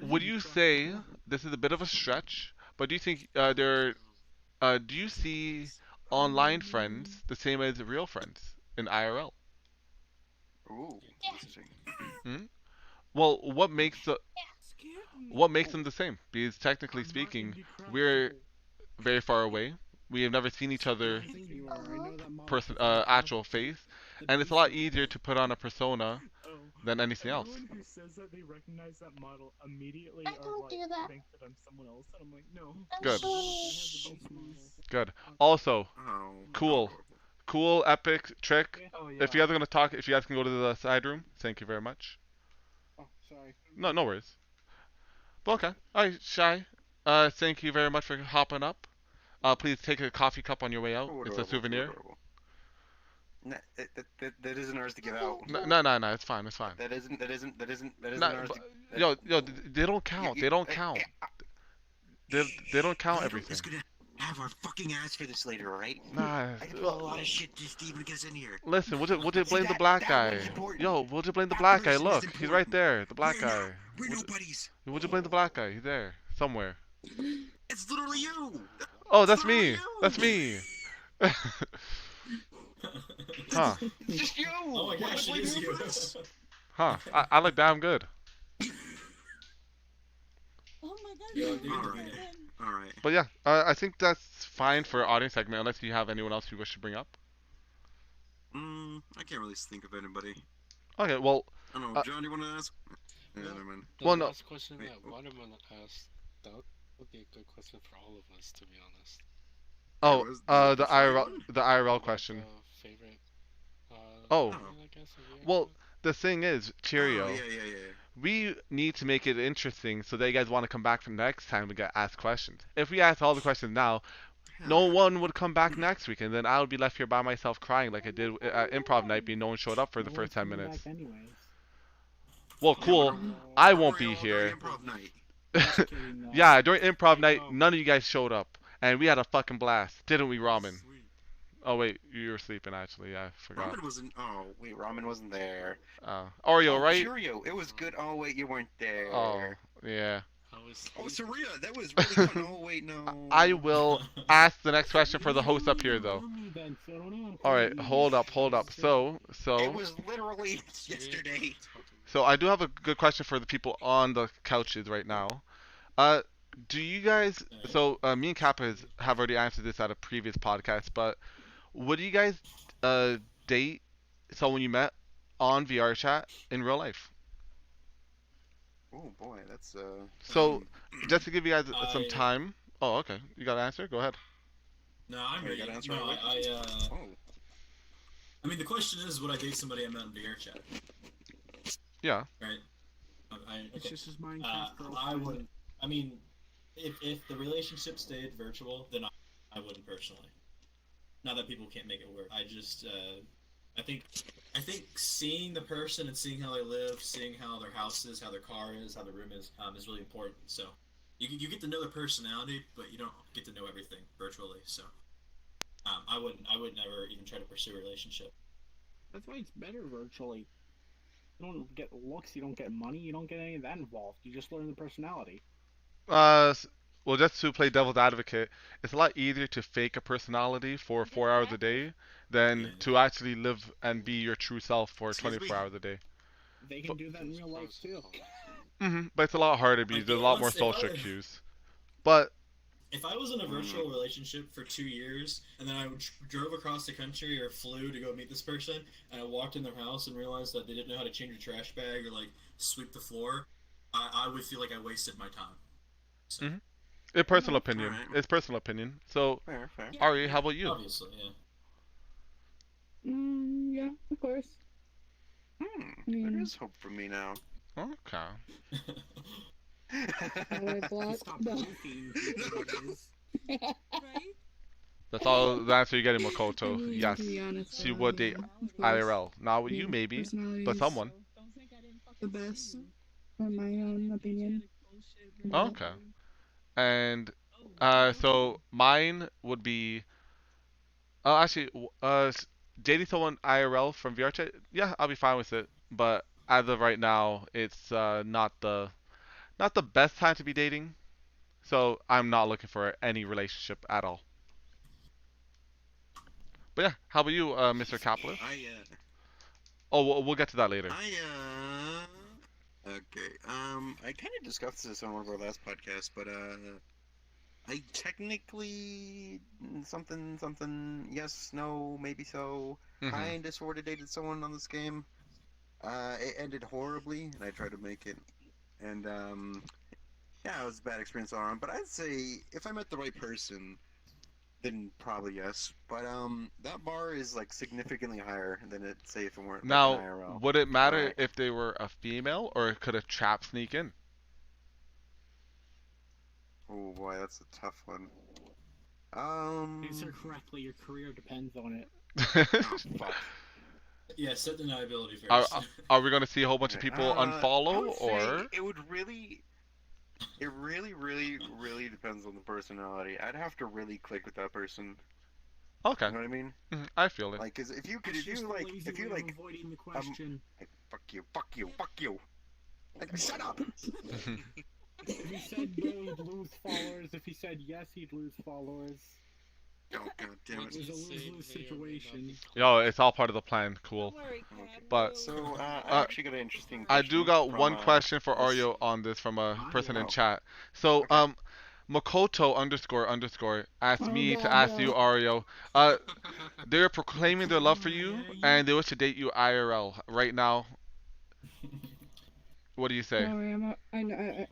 would you say this is a bit of a stretch? But do you think do you see online friends the same as real friends in IRL? Ooh, interesting. Hmm? Well, what makes them the same? Because technically speaking, we're very far away. We have never seen each other actual face, and it's a lot easier to put on a persona than anything else. Everyone who says that they recognize that model immediately I are don't like do that. think that I'm someone else, and I'm like, no. I'm Good. sorry. Good. Also, Oh, cool. adorable. Cool, epic trick. Oh yeah. If you guys are gonna talk, if you guys can go to the side room, thank you very much. Oh, sorry. No, no worries. But okay. Alright, Shy. Thank you very much for hopping up. Please take a coffee cup on your way out. Too It's a adorable, too souvenir. adorable. Nah, that isn't ours to give out. No, it's fine, it's fine. That isn't Nah, ours but- to. yo, they don't count. They don't count. They don't count Ladle everything. is gonna have our fucking ass for this later, alright? Nah. I have a lot of shit just to even get us in here. Listen, we'll just See, blame the that- black that guy. one's important. Yo, we'll just blame the That black guy. person is Look, he's right important. there. The black We're guy. not- We're We'll nobodies. We'll just blame the black guy. He's there somewhere. It's literally you. Oh, that's literally me. you. That's me. Huh? It's just you. Oh my gosh, it is you. Huh? I look damn good. Oh my god. Yo, you're dude, right. Alright. Alright. But yeah, I think that's fine for audience segment. Unless you have anyone else you wish to bring up. I can't really think of anybody. Okay, well, I don't know. John, you want to ask? Yeah, never mind. The Well, no. last question Wait, that Waterman asked, that would be a good question for all of us, to be honest. oh, was the IRL, the IRL question. Favorite. Oh. I guess, of Well, the thing is, Cheerio. Oh, yeah. We need to make it interesting so that you guys want to come back for next time we get asked questions. If we ask all the questions now, no one would come back next week, and then I would be left here by myself crying like I did at improv night, being no one showed up for the No first one's 10 coming minutes. back anyways. Well, cool. I won't be here. Improv night. Just kidding, no. Yeah, during improv night, none of you guys showed up, and we had a fucking blast, didn't we, Ramen? Oh wait, you were sleeping actually. Yeah, I forgot. Ramen wasn't. Oh, Wait, Ramen wasn't there. Oreo, Oh, right? Cheerio, it was good. Oh wait, you weren't there. Oh, yeah. Oh, Saria, that was really fun. Oh wait, no. I will ask the next question for the host up here, though. Then, so don't know, All right, hold up. So, It was literally yesterday. so I do have a good question for the people on the couches right now. Do you guys? So, me and Kappa have already answered this at a previous podcast, but would you guys date someone you met on VRChat in real life? Oh boy, that's So, just to give you guys some I- time. Oh, okay. You got an answer? Go ahead. No, I'm you ready. gotta answer No, right I Oh. I mean, the question is, would I date somebody I met in VR chat? Yeah. Right. It's Okay. just his Minecraft girlfriend. I would. I mean, if the relationship stayed virtual, then I wouldn't personally. Not that people can't make it work. I just I think seeing the person and seeing how they live, seeing how their house is, how their car is, how their room is really important. So you get to know their personality, but you don't get to know everything virtually. So I would never even try to pursue a relationship. That's why it's better virtually. You don't get looks, you don't get money, you don't get any of that involved. You just learn the personality. Well, just to play devil's advocate, it's a lot easier to fake a personality for 4 hours a day than to actually live and be your true self for 24 hours a day. They can do that in real life too. But it's a lot harder because Like, there's a lot more once- if I social was- cues. But If I was in a virtual relationship for 2 years, and then I drove across the country or flew to go meet this person, and I walked in their house and realized that they didn't know how to change a trash bag or like sweep the floor, I would feel like I wasted my time. So, it's personal opinion. Alright. It's personal opinion. So, Fair. Ari, how about you? obviously, yeah. Yeah, of course. There is hope for me now. Okay. Alright, block. Stop No. goofing. Right? That's all the answer you're getting, I Makoto. mean, Yes. to be honest, She would date of course. IRL. Not with Yeah, you, maybe, personality but is someone. The best, in my own opinion. Okay. And so mine would be actually dating someone IRL from VRChat. Yeah, I'll be fine with it. But as of right now, it's not the best time to be dating. So I'm not looking for any relationship at all. But yeah, how about you, Mr. Kaplan? Oh, we'll get to that later. Okay. I kind of discussed this on one of our last podcasts, but I technically something yes, no, maybe so. Mhm. Kinda sorta dated someone on this game. It ended horribly, and I tried to make it, and yeah, it was a bad experience all around. But I'd say if I met the right person, then probably yes. But that bar is like significantly higher than it say if it weren't like an Now, IRL. would it matter Right. if they were a female, or could a trap sneak in? Oh boy, that's a tough one. Answer correctly. Your career depends on it. Oh, fuck. Yeah, set deniability Are, first. are we gonna see a whole bunch of Okay, people I unfollow, would say or? it really depends on the personality. I'd have to really click with that person. Okay. You know what I mean? I feel it. Like, 'cause if you could, That's if just you a like, lazy if you way of like, avoiding the question. fuck you. Like, shut up. If he said no, he'd lose followers. If he said yes, he'd lose followers. Oh god damn It it. was a lose-lose situation. Yo, it's all part of the plan. Cool. But So, I actually got an interesting I question do got from, one question for this- Aryo on this from a person in Oh. chat. So, Okay. Makoto underscore asked Oh, me to God, ask no. you, Aryo. They're proclaiming their love for you, and they wish to date you IRL right now. What do you say? Don't worry, I know.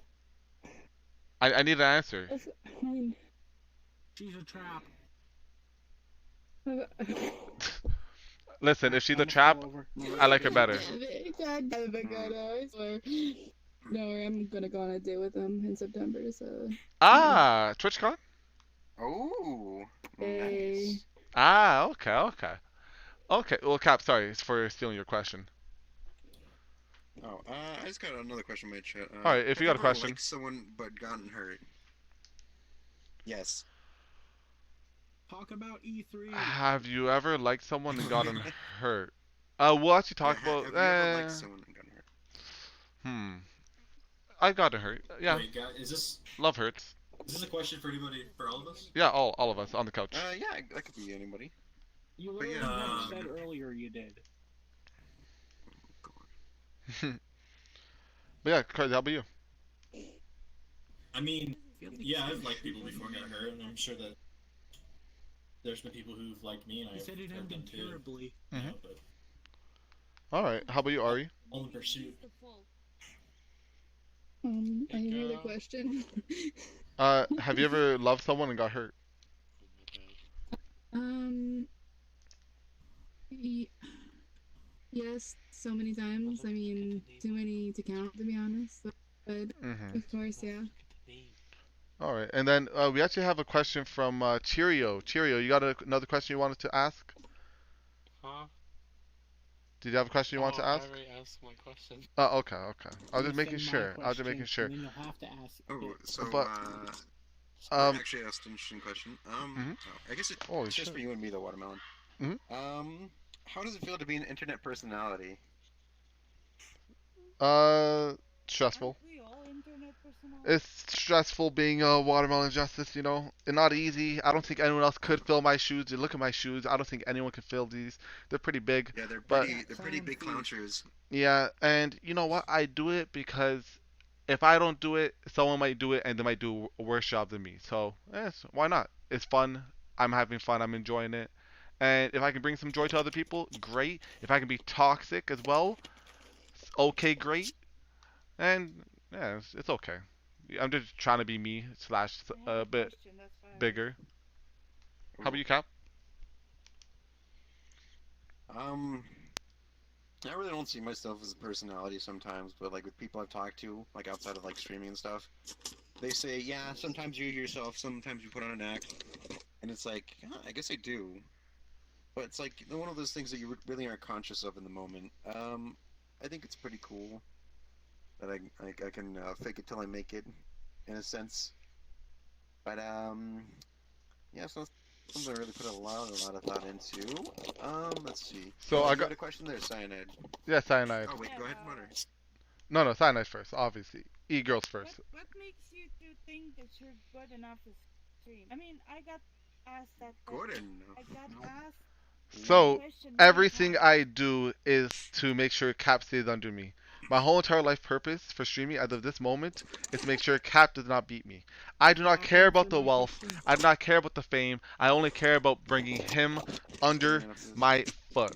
I need an answer. I mean, She's a trap. Listen, if she's a trap, I like her better. God damn it, God, I swear. Don't worry, I'm gonna go on a date with him in September, so. Ah, TwitchCon? Oh, Hey. nice. Ah, okay. Okay, well, Cap, sorry for stealing your question. Oh, I just got another question in my chat. Alright, if have you got a ever question. liked someone but gotten hurt? Yes. Talk about E3. Have you ever liked someone and gotten hurt? We'll actually talk Yeah, about. have you ever liked someone and gotten hurt? I've gotten hurt. Yeah. Wait, guys, is Love hurts. this a question for anybody, for all of us? Yeah, all of us on the couch. Yeah, that could be anybody. You But literally yeah, said earlier you did. But yeah, Crazy, how about you? I mean, yeah, I've liked people before and got hurt, and I'm sure that there's been people who've liked me, and You said it I've done ended too. terribly. You know, but Alright, how about you, Ari? all in pursuit. I hear the question. Have you ever loved someone and got hurt? Y- yes, so many times. I mean, too many to count, to be honest. But of course, yeah. Alright, and then we actually have a question from Cheerio. Cheerio, you got another question you wanted to ask? Huh? Did you have a question you wanted to ask? I already asked my question. Oh, okay. I was just making sure. And then you'll have to ask. Oh, so, But, I actually asked an interesting question. I guess Holy it's just shit. for you and me, though, Watermelon. How does it feel to be an internet personality? Stressful. We all internet personalities. It's stressful being a watermelon justice, you know. It's not easy. I don't think anyone else could fill my shoes. You look at my shoes. I don't think anyone can fill these. They're pretty big. Yeah, they're But pretty big clown shoes. yeah, and you know what? I do it because if I don't do it, someone might do it and they might do a worse job than me. So, why not? It's fun. I'm having fun. I'm enjoying it. And if I can bring some joy to other people, great. If I can be toxic as well, okay, great. And yeah, it's okay. I'm just trying to be me slash a bit bigger. How about you, Cap? I really don't see myself as a personality sometimes, but like with people I've talked to, like outside of like streaming and stuff, they say, yeah, sometimes you're yourself, sometimes you put on an act, and it's like, yeah, I guess I do, but it's like one of those things that you really aren't conscious of in the moment. I think it's pretty cool that I can fake it till I make it, in a sense, but yeah, so something I really put a lot of thought into. Let's see. So I got a question there, Cyanide. Yeah, cyanide. Oh wait, go ahead, Mutter. No, cyanide first, obviously. E-girls first. What makes you to think that you're good enough to stream? I mean, I got asked that. Good question. enough. I got asked. So question everything many I do is to make sure Cap stays under me. My whole entire life purpose for streaming as of this moment is to make sure Cap does not beat me. I do not care about the wealth. I do not care about the fame. I only care about bringing him under my foot.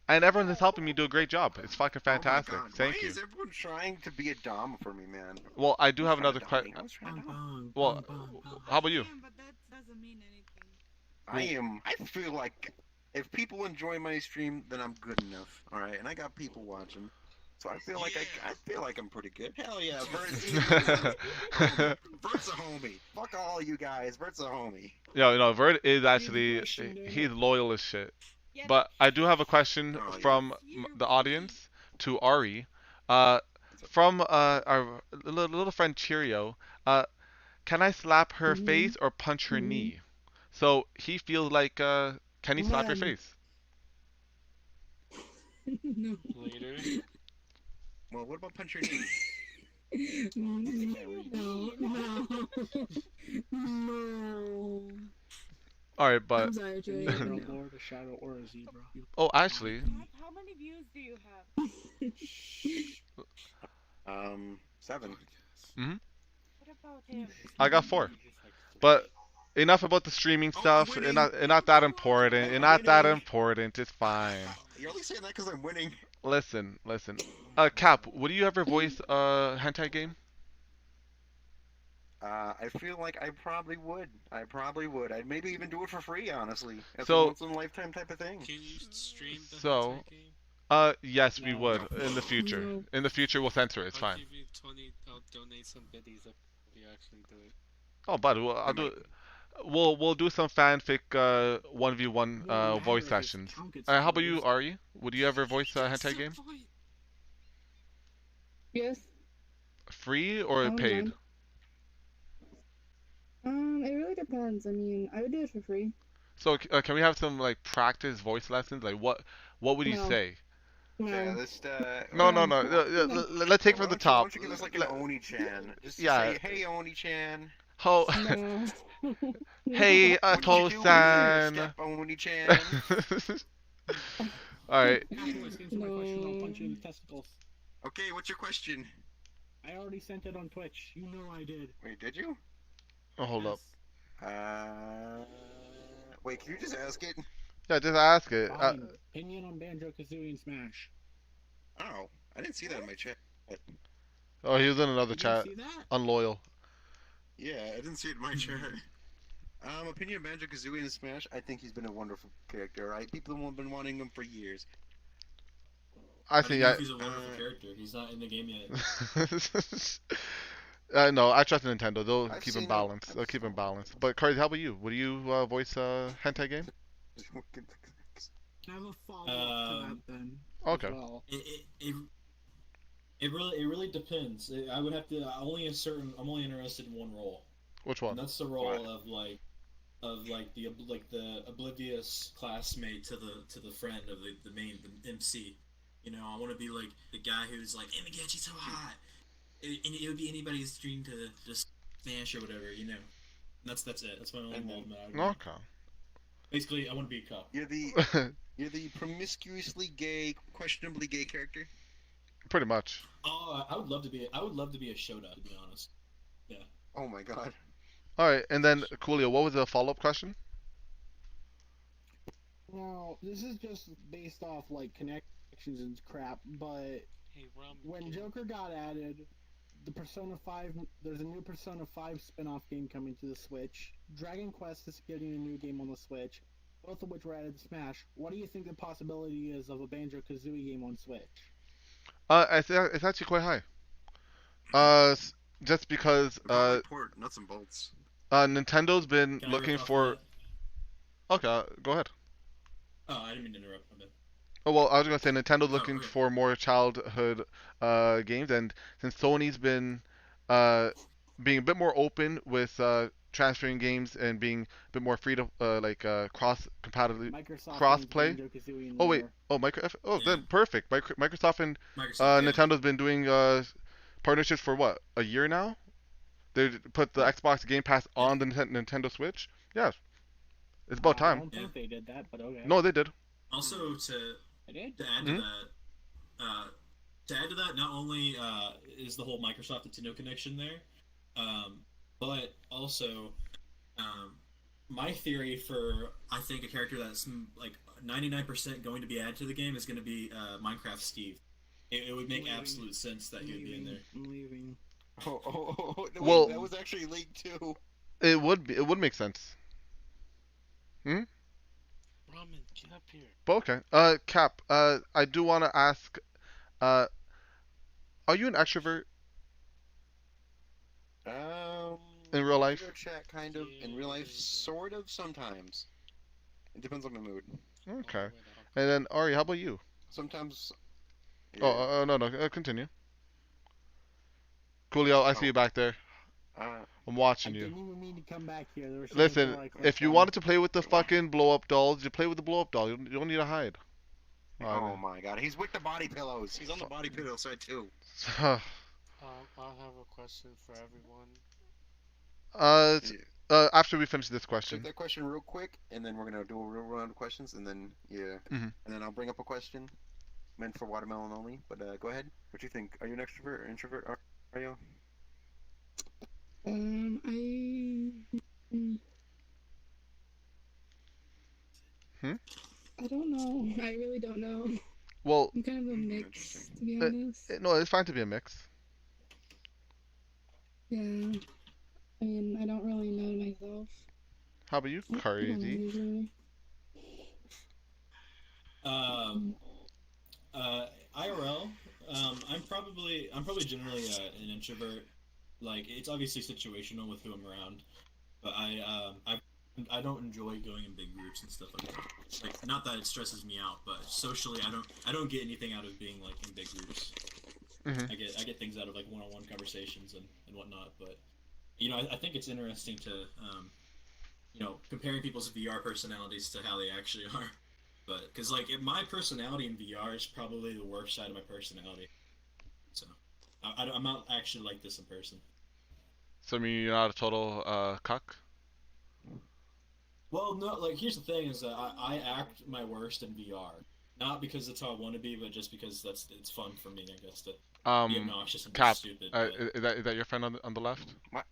and everyone is helping me do a great job. It's fucking Oh my fantastic. god, Thank why you. is everyone trying to be a dom for me, man? Well, I do Who's have trying another to dom question. me? Who's trying to Bong, dom? bong, Well, bong, bong, bong. how about you? But that doesn't mean anything. I feel like if people enjoy my stream, then I'm good enough. All right, and I got people watching, so I feel like I feel like I'm pretty good. Hell yeah, Vert's a homie. Fuck all you guys. Vert's a homie. Yo, you know, Vert is actually question, he's loyal as shit. Yeah, But I do have a question Oh, yeah. from the audience to Ari. Uh, from our little friend Cheerio. Can I slap her Mhm. face or punch her Mhm. knee? So he feels like, can he slap your None. face? No. Later. Well, what about punch your knee? No. No. All right, but I'm sorry, Joey. Neither a No. lord, a shadow, or a zebra. oh, actually, How many views do you have? 7. hmm What about him? I got 4. But enough about the streaming Oh, I'm stuff. winning. It's not that important. It's I'm not that winning. important. It's fine. You're only saying that because I'm winning. Listen. Cap, would you ever voice a hentai game? I feel like I probably would. I'd maybe even do it for free, honestly. As So- a once in a lifetime type of thing. Can you stream the So- hentai game? Yes, we No. would in the future. No. In the future, we'll censor it. It's I'll fine. give you 20. I'll donate some biddies if you actually do it. Oh, bud, I'll do. We'll do some fanfic 1v1 Won't voice matter if his sessions. account gets How about you, closed. Ari? Would you ever voice a That's hentai the game? point. Yes. Free or I wouldn't paid? mind. It really depends. I mean, I would do it for free. So can we have some like practice voice lessons? Like what would you No. say? No. Yeah, this. No. No. Let's take from the top. Why don't you give us like an Oni-chan? Just Yeah. say, hey, Oni-chan. Oh, No. hey, What you doing here, Tosan. Step Oni-chan? All right. Anyways, answer my question, I'll punch you in No. the testicles. Okay, what's your question? I already sent it on Twitch. You know I did. Wait, did you? Oh, hold up. Wait, can you just ask it? Yeah, just ask it. Fine. Opinion on Banjo Kazooie and Smash. Oh, I didn't see that in my chat. Oh, he was in another You didn't chat. see that? Unloyal. Yeah, I didn't see it in my chat. Opinion of Banjo-Kazooie in Smash, I think he's been a wonderful character, right? People have been wanting him for years. I don't think know I. if he's a wonderful character. He's not in the game yet. No, I trust Nintendo. They'll I've keep him seen it. balanced. They'll keep him balanced. But Crazy, how about you? Would you voice a hentai game? I have a follow-up to that then. Okay. As well. It really depends. I would have to I'm only interested in one role. Which And one? that's the role of the oblivious classmate to the friend of the main the MC. You know, I want to be like the guy who's like, "Hey, Miguel, she's so hot." It would be anybody's dream to just smash or whatever, you know. And that's it. That's my only involvement. Okay. Basically, I want to be a cop. You're the promiscuously gay, questionably gay character. Pretty much. Oh, I would love to be a Shoda, to be honest. Yeah. Oh my god. All right, and then Coolio, what was the follow-up question? Now, this is just based off like connections and crap, but Hey, Rum. when Joker got added, there's a new Persona 5 spin-off game coming to the Switch. Dragon Quest is getting a new game on the Switch, both of which were added to Smash. What do you think the possibility is of a Banjo-Kazooie game on Switch? It's actually quite high. Just because Port nuts and bolts. Nintendo's been Can I looking riff off for. that? Okay, go ahead. Oh, I didn't mean to interrupt. My bad. Oh well, I was gonna say Nintendo's looking okay. for more childhood games, and since Sony's been being a bit more open with transferring games and being a bit more free to cross compatibility, Microsoft cross owns play. Banjo-Kazooie and Oh wait, more. then perfect. Microsoft and Microsoft, yeah. Nintendo's been doing partnerships for what, a year now? They put the Xbox Game Pass on the Nintendo Switch. Yeah, it's about I time. don't think they did that, but okay. No, they did. Also, to They did? add to that, not only is the whole Microsoft Nintendo connection there, but also my theory for I think a character that's like 99% going to be added to the game is going to be Minecraft Steve. It would make absolute sense that you'd be in there. I'm leaving. Wait, Well- that was actually leaked too. It would make sense. Hmm? Ramen, get up here. But okay. Cap. I do want to ask. Are you an extrovert in real life? Video chat, kind of. In real life, sort of. Sometimes. It depends on my mood. Okay. And then Ari, how about you? Sometimes. Oh, no. Continue. Coolio, I see you back there. I'm watching I you. didn't even mean to come back here. There was so Listen, much more I could've if you done. wanted to play with the fucking blow up dolls, you play with the blow up doll. You don't need to hide. Oh my god, he's with the body pillows. He's on the body pillow side too. I'll have a question for everyone. After we finish this question. Take that question real quick, and then we're gonna do a real round of questions, and then Mhm. and then I'll bring up a question meant for watermelon only. But go ahead. What do you think? Are you an extrovert or introvert? Are you? I don't know. I really don't know. Well, I'm kind of a mix, to be honest. no, it's fine to be a mix. Yeah. I mean, I don't really know myself. How about you, I don't know, Crazy? usually. IRL, I'm probably generally an introvert. Like, it's obviously situational with who I'm around, but I don't enjoy going in big groups and stuff like that. Like, not that it stresses me out, but socially, I don't get anything out of being like in big groups. Mhm. I get things out of like one-on-one conversations and whatnot. But I think it's interesting to comparing people's VR personalities to how they actually are. But because like my personality in VR is probably the worst side of my personality. So I'm not actually like this in person. So I mean, you're not a total cuck. Well, no, like here's the thing: is that I act my worst in VR, not because that's how I want to be, but just because it's fun for me, I guess, to be obnoxious and be Cap. stupid. Is that your friend on the left? What?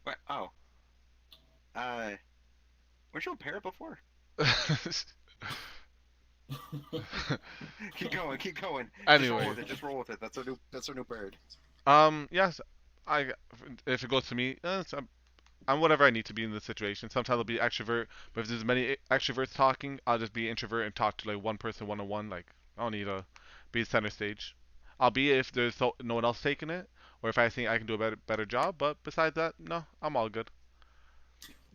What? Oh. Weren't you a parrot before? Keep going. Anyway. Just roll with it. That's a new bird. Yes. If it goes to me, I'm whatever I need to be in the situation. Sometimes I'll be extrovert, but if there's many extroverts talking, I'll just be introvert and talk to like one person one-on-one. Like I don't need to be center stage. I'll be if there's no one else taking it, or if I think I can do a better job. But besides that, no, I'm all good.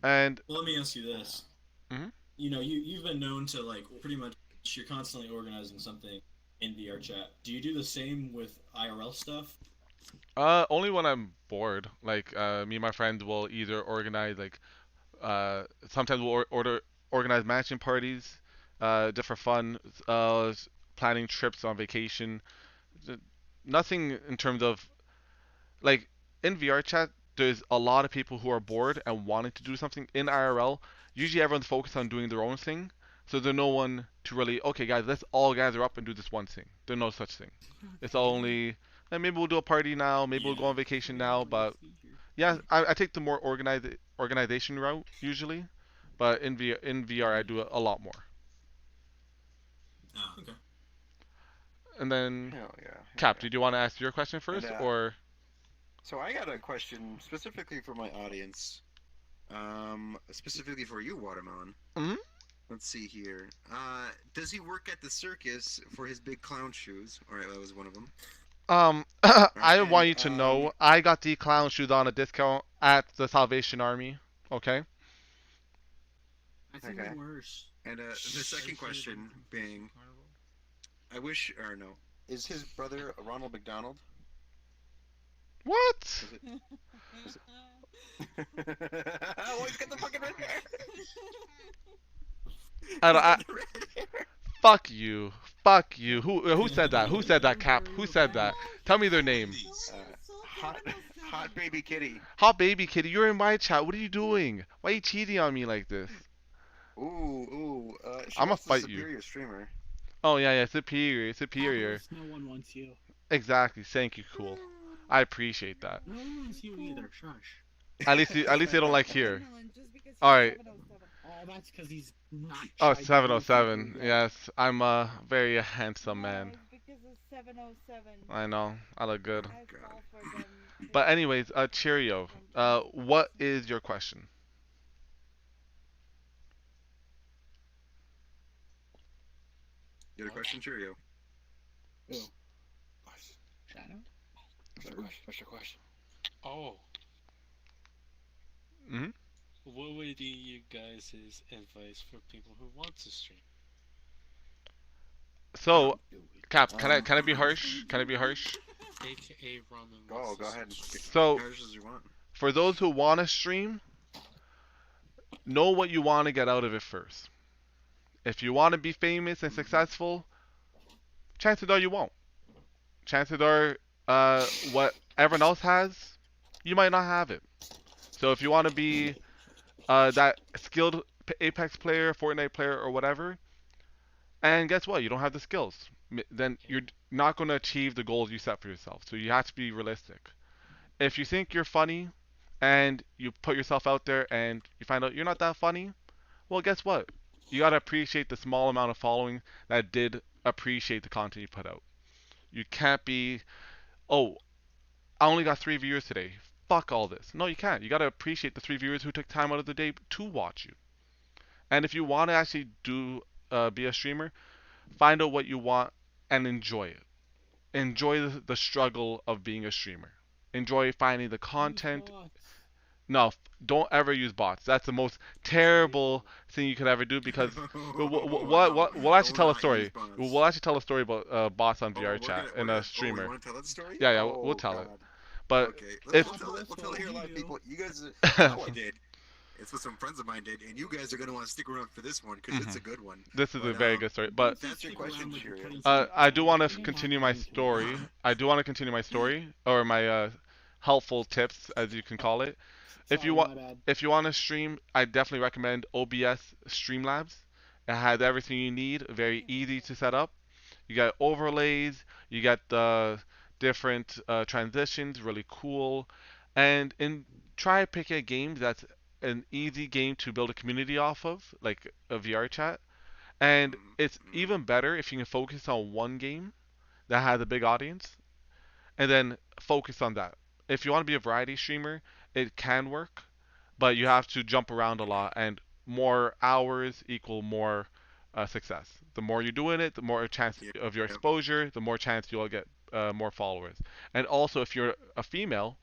And Well, let me ask you this. Mhm. You've been known to like pretty much you're constantly organizing something in VR chat. Do you do the same with IRL stuff? Only when I'm bored. Like me and my friend will either organize like sometimes we'll organize matching parties, just for fun, planning trips on vacation. Nothing in terms of like in VR chat. There's a lot of people who are bored and wanting to do something in IRL. Usually everyone's focused on doing their own thing, so there's no one to really okay guys, let's all gather up and do this one thing. There's no such thing. It's only maybe we'll do a party now, maybe we'll go on vacation now, but yeah, I take the more organization route usually, but in VR I do a lot more. Oh, okay. And then Hell yeah. Cap, did you want to ask your question first, And, or? So I got a question specifically for my audience, specifically for you, Watermelon. Hmm? Let's see here. Does he work at the circus for his big clown shoes? All right, that was one of them. I want you to know I got the clown shoes on a discount at the Salvation Army. Okay. That's even worse. And the second question being, I wish, or no, is his brother Ronald McDonald? What? Is it? Oh, he's got the fucking red hair. Fuck you. Fuck you. Who said that? Who said that, Cap? Who said that? Tell me their name. Hot baby kitty. Hot baby kitty, you're in my chat. What are you doing? Why are you cheating on me like this? Ooh. I'ma fight you. Superior streamer. Oh yeah, superior. No one wants you. Exactly. Thank you, cool. I appreciate that. No one wants you either. Shush. At least they don't like here. All right. Oh, that's because he's not Oh, shy. 707. Yes, I'm a very handsome man. It's because of 707. I know. I look good. I fall for them. But anyways, Cheerio. What is your question? You had a question, Cheerio? Shadow? What's your question? Oh. Hmm. What would be you guys' advice for people who want to stream? So, Cap, can I be harsh? Can I be harsh? AKA ramen. Go ahead. So, Harsh as you want. for those who want to stream, know what you want to get out of it first. If you want to be famous and successful, chances are you won't. Chances are, what everyone else has, you might not have it. So if you want to be that skilled Apex player, Fortnite player, or whatever, and guess what? You don't have the skills. Then you're not going to achieve the goals you set for yourself. So you have to be realistic. If you think you're funny and you put yourself out there and you find out you're not that funny, well, guess what? You got to appreciate the small amount of following that did appreciate the content you put out. You can't be, oh, I only got 3 viewers today. Fuck all this. No, you can't. You got to appreciate the 3 viewers who took time out of the day to watch you. And if you want to actually be a streamer, find out what you want and enjoy it. Enjoy the struggle of being a streamer. Enjoy finding the content. No, don't ever use bots. That's the most terrible thing you could ever do because we'll actually tell a story. We'll actually tell a story about bots on VRChat and a streamer. You want to tell that story? Yeah, we'll tell it. But okay, if we'll tell it here, a lot of people. You guys, I did. It's what some friends of mine did, and you guys are gonna want to stick around for this one because it's a good one. This is a very good story. But that's your question, I do want to continue my story. I do want to continue my story or my helpful tips, as you can call it. If you want to stream, I definitely recommend OBS Streamlabs. It has everything you need, very easy to set up. You got overlays, you got the different transitions, really cool, and try picking a game that's an easy game to build a community off of, like a VR chat. And it's even better if you can focus on one game that has a big audience and then focus on that. If you want to be a variety streamer, it can work, but you have to jump around a lot, and more hours equal more success. The more you're doing it, the more chance of your exposure, the more chance you'll get more followers. And also, if you're a female,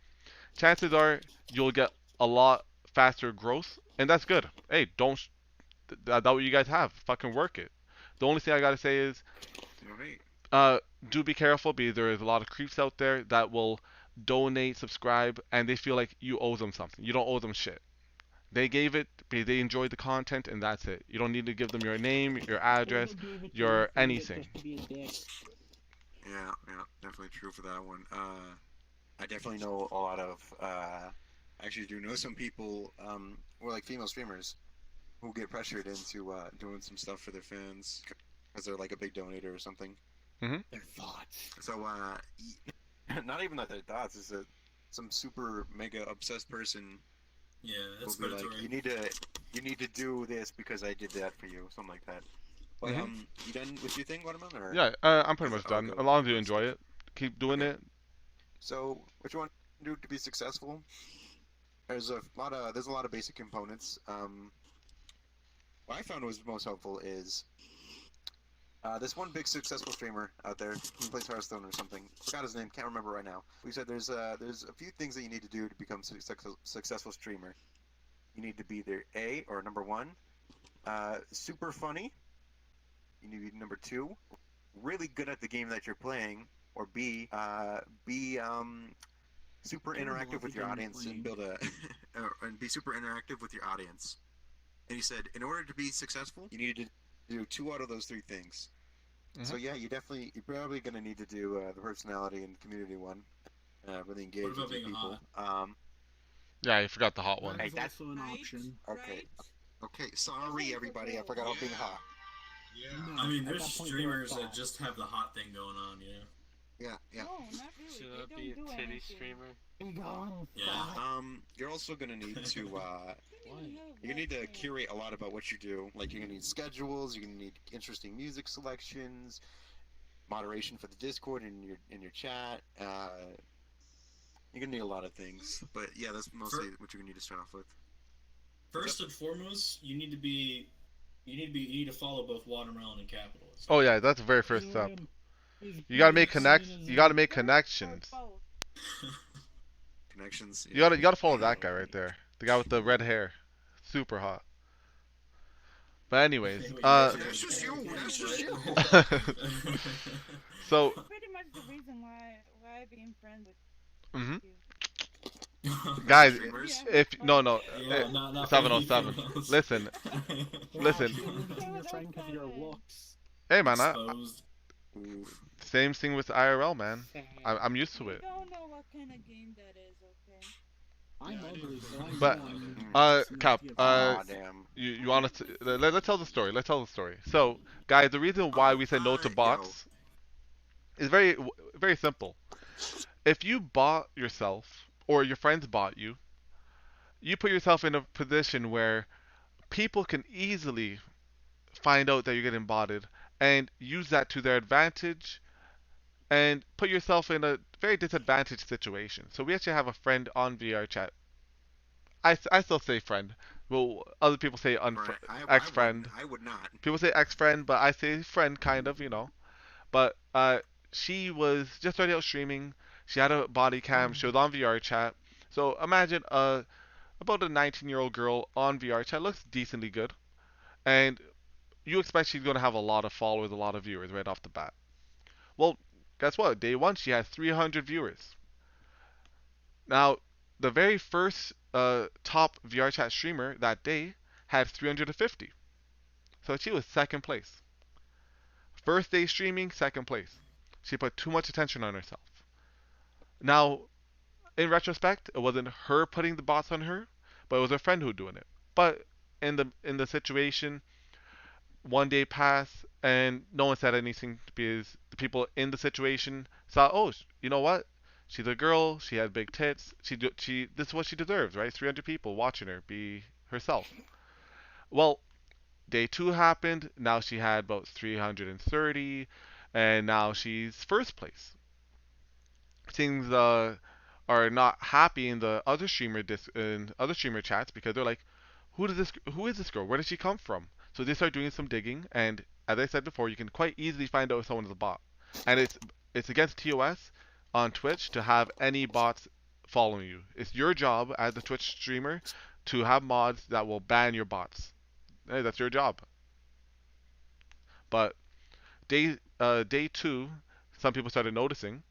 chances are you'll get a lot faster growth, and that's good. Hey, don't that's what you guys have. Fucking work it. The only thing I gotta say is, do be careful because there is a lot of creeps out there that will donate, subscribe, and they feel like you owe them something. You don't owe them shit. They gave it because they enjoyed the content, and that's it. You don't need to give them your name, your address, your anything. Yeah, definitely true for that one. I definitely know a lot of. Actually, do know some people, or like female streamers, who get pressured into doing some stuff for their fans because they're like a big donator or something. Mm-hmm. Their thoughts. So, not even that their thoughts is that some super mega obsessed person. Yeah, that's will be like, you need to do this because I did that for you, something like that. But you done with your thing, Watermelon? Or? Yeah, I'm pretty much done. As long as you enjoy it, keep doing it. So, what you want to do to be successful? There's a lot of basic components. What I found was most helpful is this one big successful streamer out there who plays Hearthstone or something. Forgot his name, can't remember right now. We said there's a few things that you need to do to become a successful streamer. You need to be either A, or number one, super funny. You need to be number two, really good at the game that you're playing, or B, super interactive with your audience and build a and be super interactive with your audience. And he said, in order to be successful, you need to do 2 out of those 3 things. So yeah, you're probably gonna need to do the personality and community one. Really engage with people. Yeah, you forgot the hot one. Hey, that's also an option. Okay. Okay. Sorry, everybody. I forgot about being hot. Yeah. I mean, there's streamers that just have the hot thing going on, you know. Yeah, yeah. No, not really. Should They I be a don't do titty anything. streamer? Be gone. Yeah. You're also gonna need to Don't even have you're gonna need to web cam. curate a lot about what you do. Like you're gonna need schedules. You're gonna need interesting music selections, moderation for the Discord and your chat. You're gonna need a lot of things. But yeah, that's mostly what you're gonna need to start off with. First and foremost, you need to follow both Watermelon and Capital. Oh yeah, that's the very first step. You gotta make You gotta make connections. Connections. You gotta follow that guy right there. The guy with the red hair. Super hot. But anyways, That's just you. That's just you. so Pretty much the reason why being friends with mhm. you. Guys, Streamers? if no no Yeah, not 707. anything else. Listen, listen. You're limiting your friend because of your looks. Hey man, Exposed. Oof. same thing with IRL, man. I'm used to You it. don't know what kind of game that is, okay? I'm ugly, so I But, know I'm Cap, Aw, damn. you want us to let's tell the story. Let's tell the story. So, guys, the reason why we said no to Yo. bots is very simple. If you bought yourself or your friends bought you, you put yourself in a position where people can easily find out that you're getting botted and use that to their advantage and put yourself in a very disadvantaged situation. So we actually have a friend on VRChat. I still say friend. Well, other people say ex-friend. I would not. People say ex-friend, but I say friend, kind of, you know. But she was just starting out streaming. She had a body cam. She was on VRChat. So imagine about a 19-year-old girl on VRChat looks decently good, and you expect she's gonna have a lot of followers, a lot of viewers right off the bat. Well, guess what? Day one, she has 300 viewers. Now, the very first top VRChat streamer that day had 350. So she was second place. First day streaming, second place. She put too much attention on herself. Now, in retrospect, it wasn't her putting the bots on her, but it was her friend who was doing it. But in the situation, one day passed and no one said anything because the people in the situation saw, oh, you know what? She's a girl. She had big tits. This is what she deserves, right? 300 people watching her be herself. Well, day two happened. Now she had about 330, and now she's first place. Things are not happy in the other in other streamer chats because they're like, who is this girl? Where did she come from? So they start doing some digging, and as I said before, you can quite easily find out if someone is a bot. And it's against TOS on Twitch to have any bots following you. It's your job as a Twitch streamer to have mods that will ban your bots. Hey, that's your job. But day two, some people started noticing,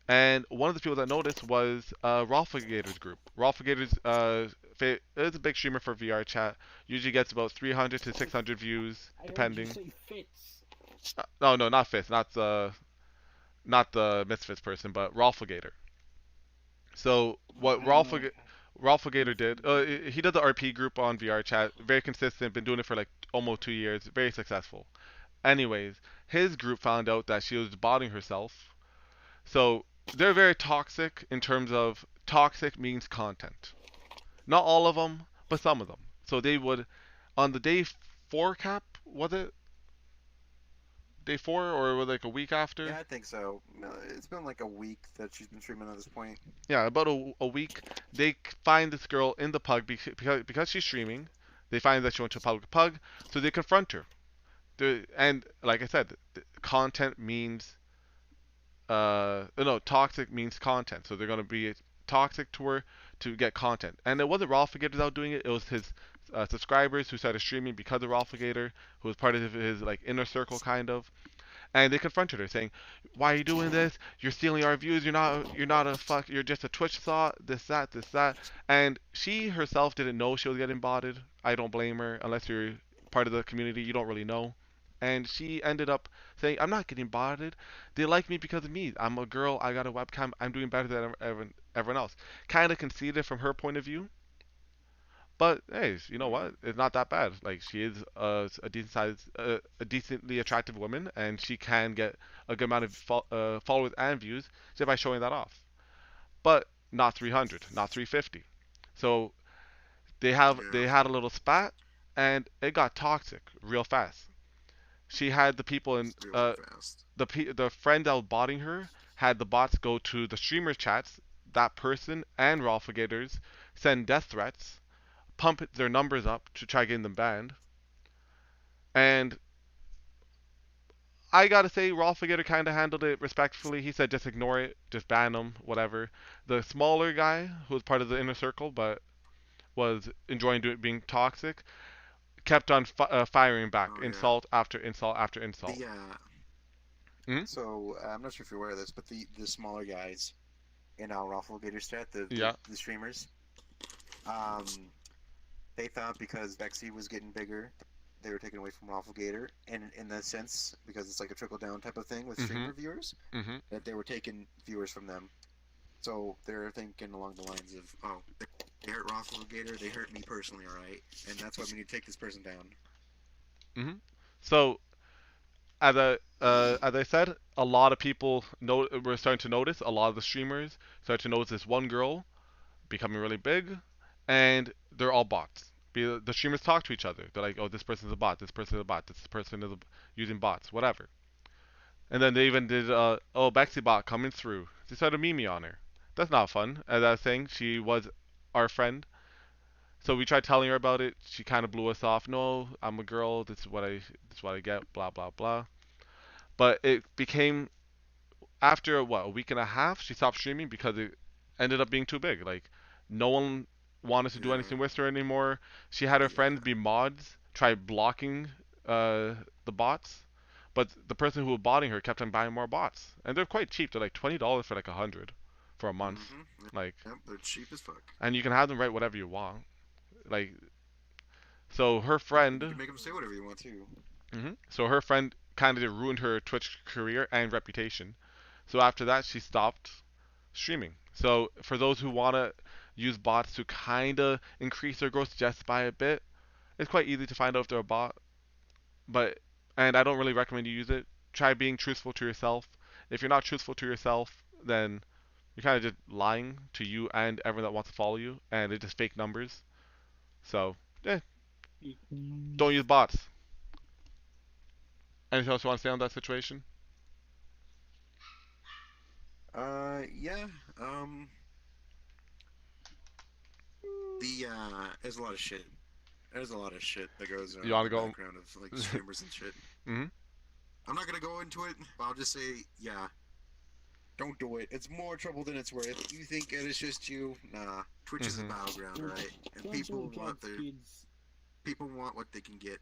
and one of the people that noticed was Rolfigator's group. Rolfigator's is a big streamer for VR chat. Usually gets about 300 to 600 views, depending. I heard you say Fitz. No, not Fist, not the Misfits person, but Rolfigator. So what Rolfigator did, he did the RP group on VR chat, very consistent, been doing it for like almost 2 years, very successful. Anyways, his group found out that she was botting herself. So they're very toxic in terms of toxic means content. Not all of them, but some of them. So they would, on the day four cap, was it? Day four or was it like a week after? Yeah, I think so. No, it's been like a week that she's been streaming at this point. Yeah, about a week. They find this girl in the pug because she's streaming. They find that she went to a public pug, so they confront her. And like I said, content means no, toxic means content. So they're gonna be toxic to her to get content. And it wasn't Rolfigator out doing it. It was his subscribers who started streaming because of Rolfigator, who was part of his like inner circle kind of. And they confronted her, saying, "Why are you doing this? You're stealing our views. You're not a fuck. You're just a Twitch thought. This that." And she herself didn't know she was getting botted. I don't blame her. Unless you're part of the community, you don't really know. And she ended up saying, "I'm not getting botted. They like me because of me. I'm a girl. I got a webcam. I'm doing better than everyone else." Kind of conceited from her point of view. But hey, you know what? It's not that bad. Like she is a decent size, a decently attractive woman, and she can get a good amount of followers and views just by showing that off. But not 300, not 350. So they had a little spat, and it got toxic real fast. She had the people in the friend that was botting her had the bots go to the streamer chats. That person and Rolfigators send death threats, pump their numbers up to try getting them banned. And I gotta say, Rolfigator kind of handled it respectfully. He said just ignore it, just ban them, whatever. The smaller guy, who was part of the inner circle but was enjoying being toxic, kept on firing back, insult after insult after insult. So I'm not sure if you're aware of this, but the smaller guys in our Rafflegator stat, the streamers, they thought because Vexy was getting bigger, they were taken away from Rafflegator, and in that sense, because it's like a trickle down type of thing with streamer viewers, that they were taking viewers from them. So they're thinking along the lines of, oh, they hurt Rafflegator, they hurt me personally, all right, and that's why we need to take this person down. So as I said, a lot of people were starting to notice. A lot of the streamers started to notice this one girl becoming really big, and they're all bots. The streamers talk to each other. They're like, "Oh, this person's a bot. This person's a bot. This person is using bots. Whatever." And then they even did, "Oh, Bexy bot coming through." They started memeing on her. That's not fun. As I was saying, she was our friend. So we tried telling her about it. She kind of blew us off. No, I'm a girl. This is what I get. Blah blah blah. But it became after what, a week and a half, she stopped streaming because it ended up being too big. Like no one wanted to do anything with her anymore. She had her friends be mods, try blocking the bots, but the person who was botting her kept on buying more bots, and they're quite cheap. They're like $20 for like 100 for a month. Like, yep, they're cheap as fuck. and you can have them write whatever you want. Like, so her friend. You can make them say whatever you want too. So her friend kind of ruined her Twitch career and reputation. So after that, she stopped streaming. So for those who want to use bots to kind of increase their growth just by a bit, it's quite easy to find out if they're a bot. And I don't really recommend you use it. Try being truthful to yourself. If you're not truthful to yourself, then you're kind of just lying to you and everyone that wants to follow you, and it's just fake numbers. So, don't use bots. Anything else you want to say on that situation? Yeah. There's a lot of shit. There's a lot of shit that goes on in the background of like streamers and shit. I'm not gonna go into it, but I'll just say, yeah. Don't do it. It's more trouble than it's worth. You think it is just you? Nah. Twitch is a battleground, right? And people want what they can get.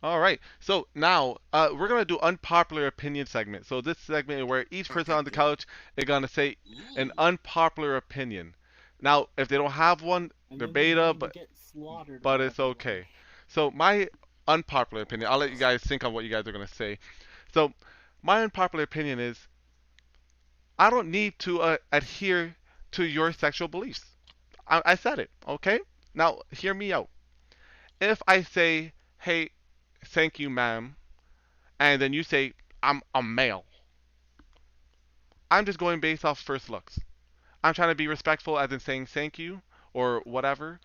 All right. So now we're gonna do unpopular opinion segment. So this segment is where each person on the couch is gonna say an unpopular opinion. Now, if they don't have one, they're beta, but it's okay. So my unpopular opinion, I'll let you guys think on what you guys are gonna say. So my unpopular opinion is I don't need to adhere to your sexual beliefs. I said it, okay? Now hear me out. If I say, hey, thank you, ma'am, and then you say, I'm a male, I'm just going based off first looks. I'm trying to be respectful as in saying thank you or whatever,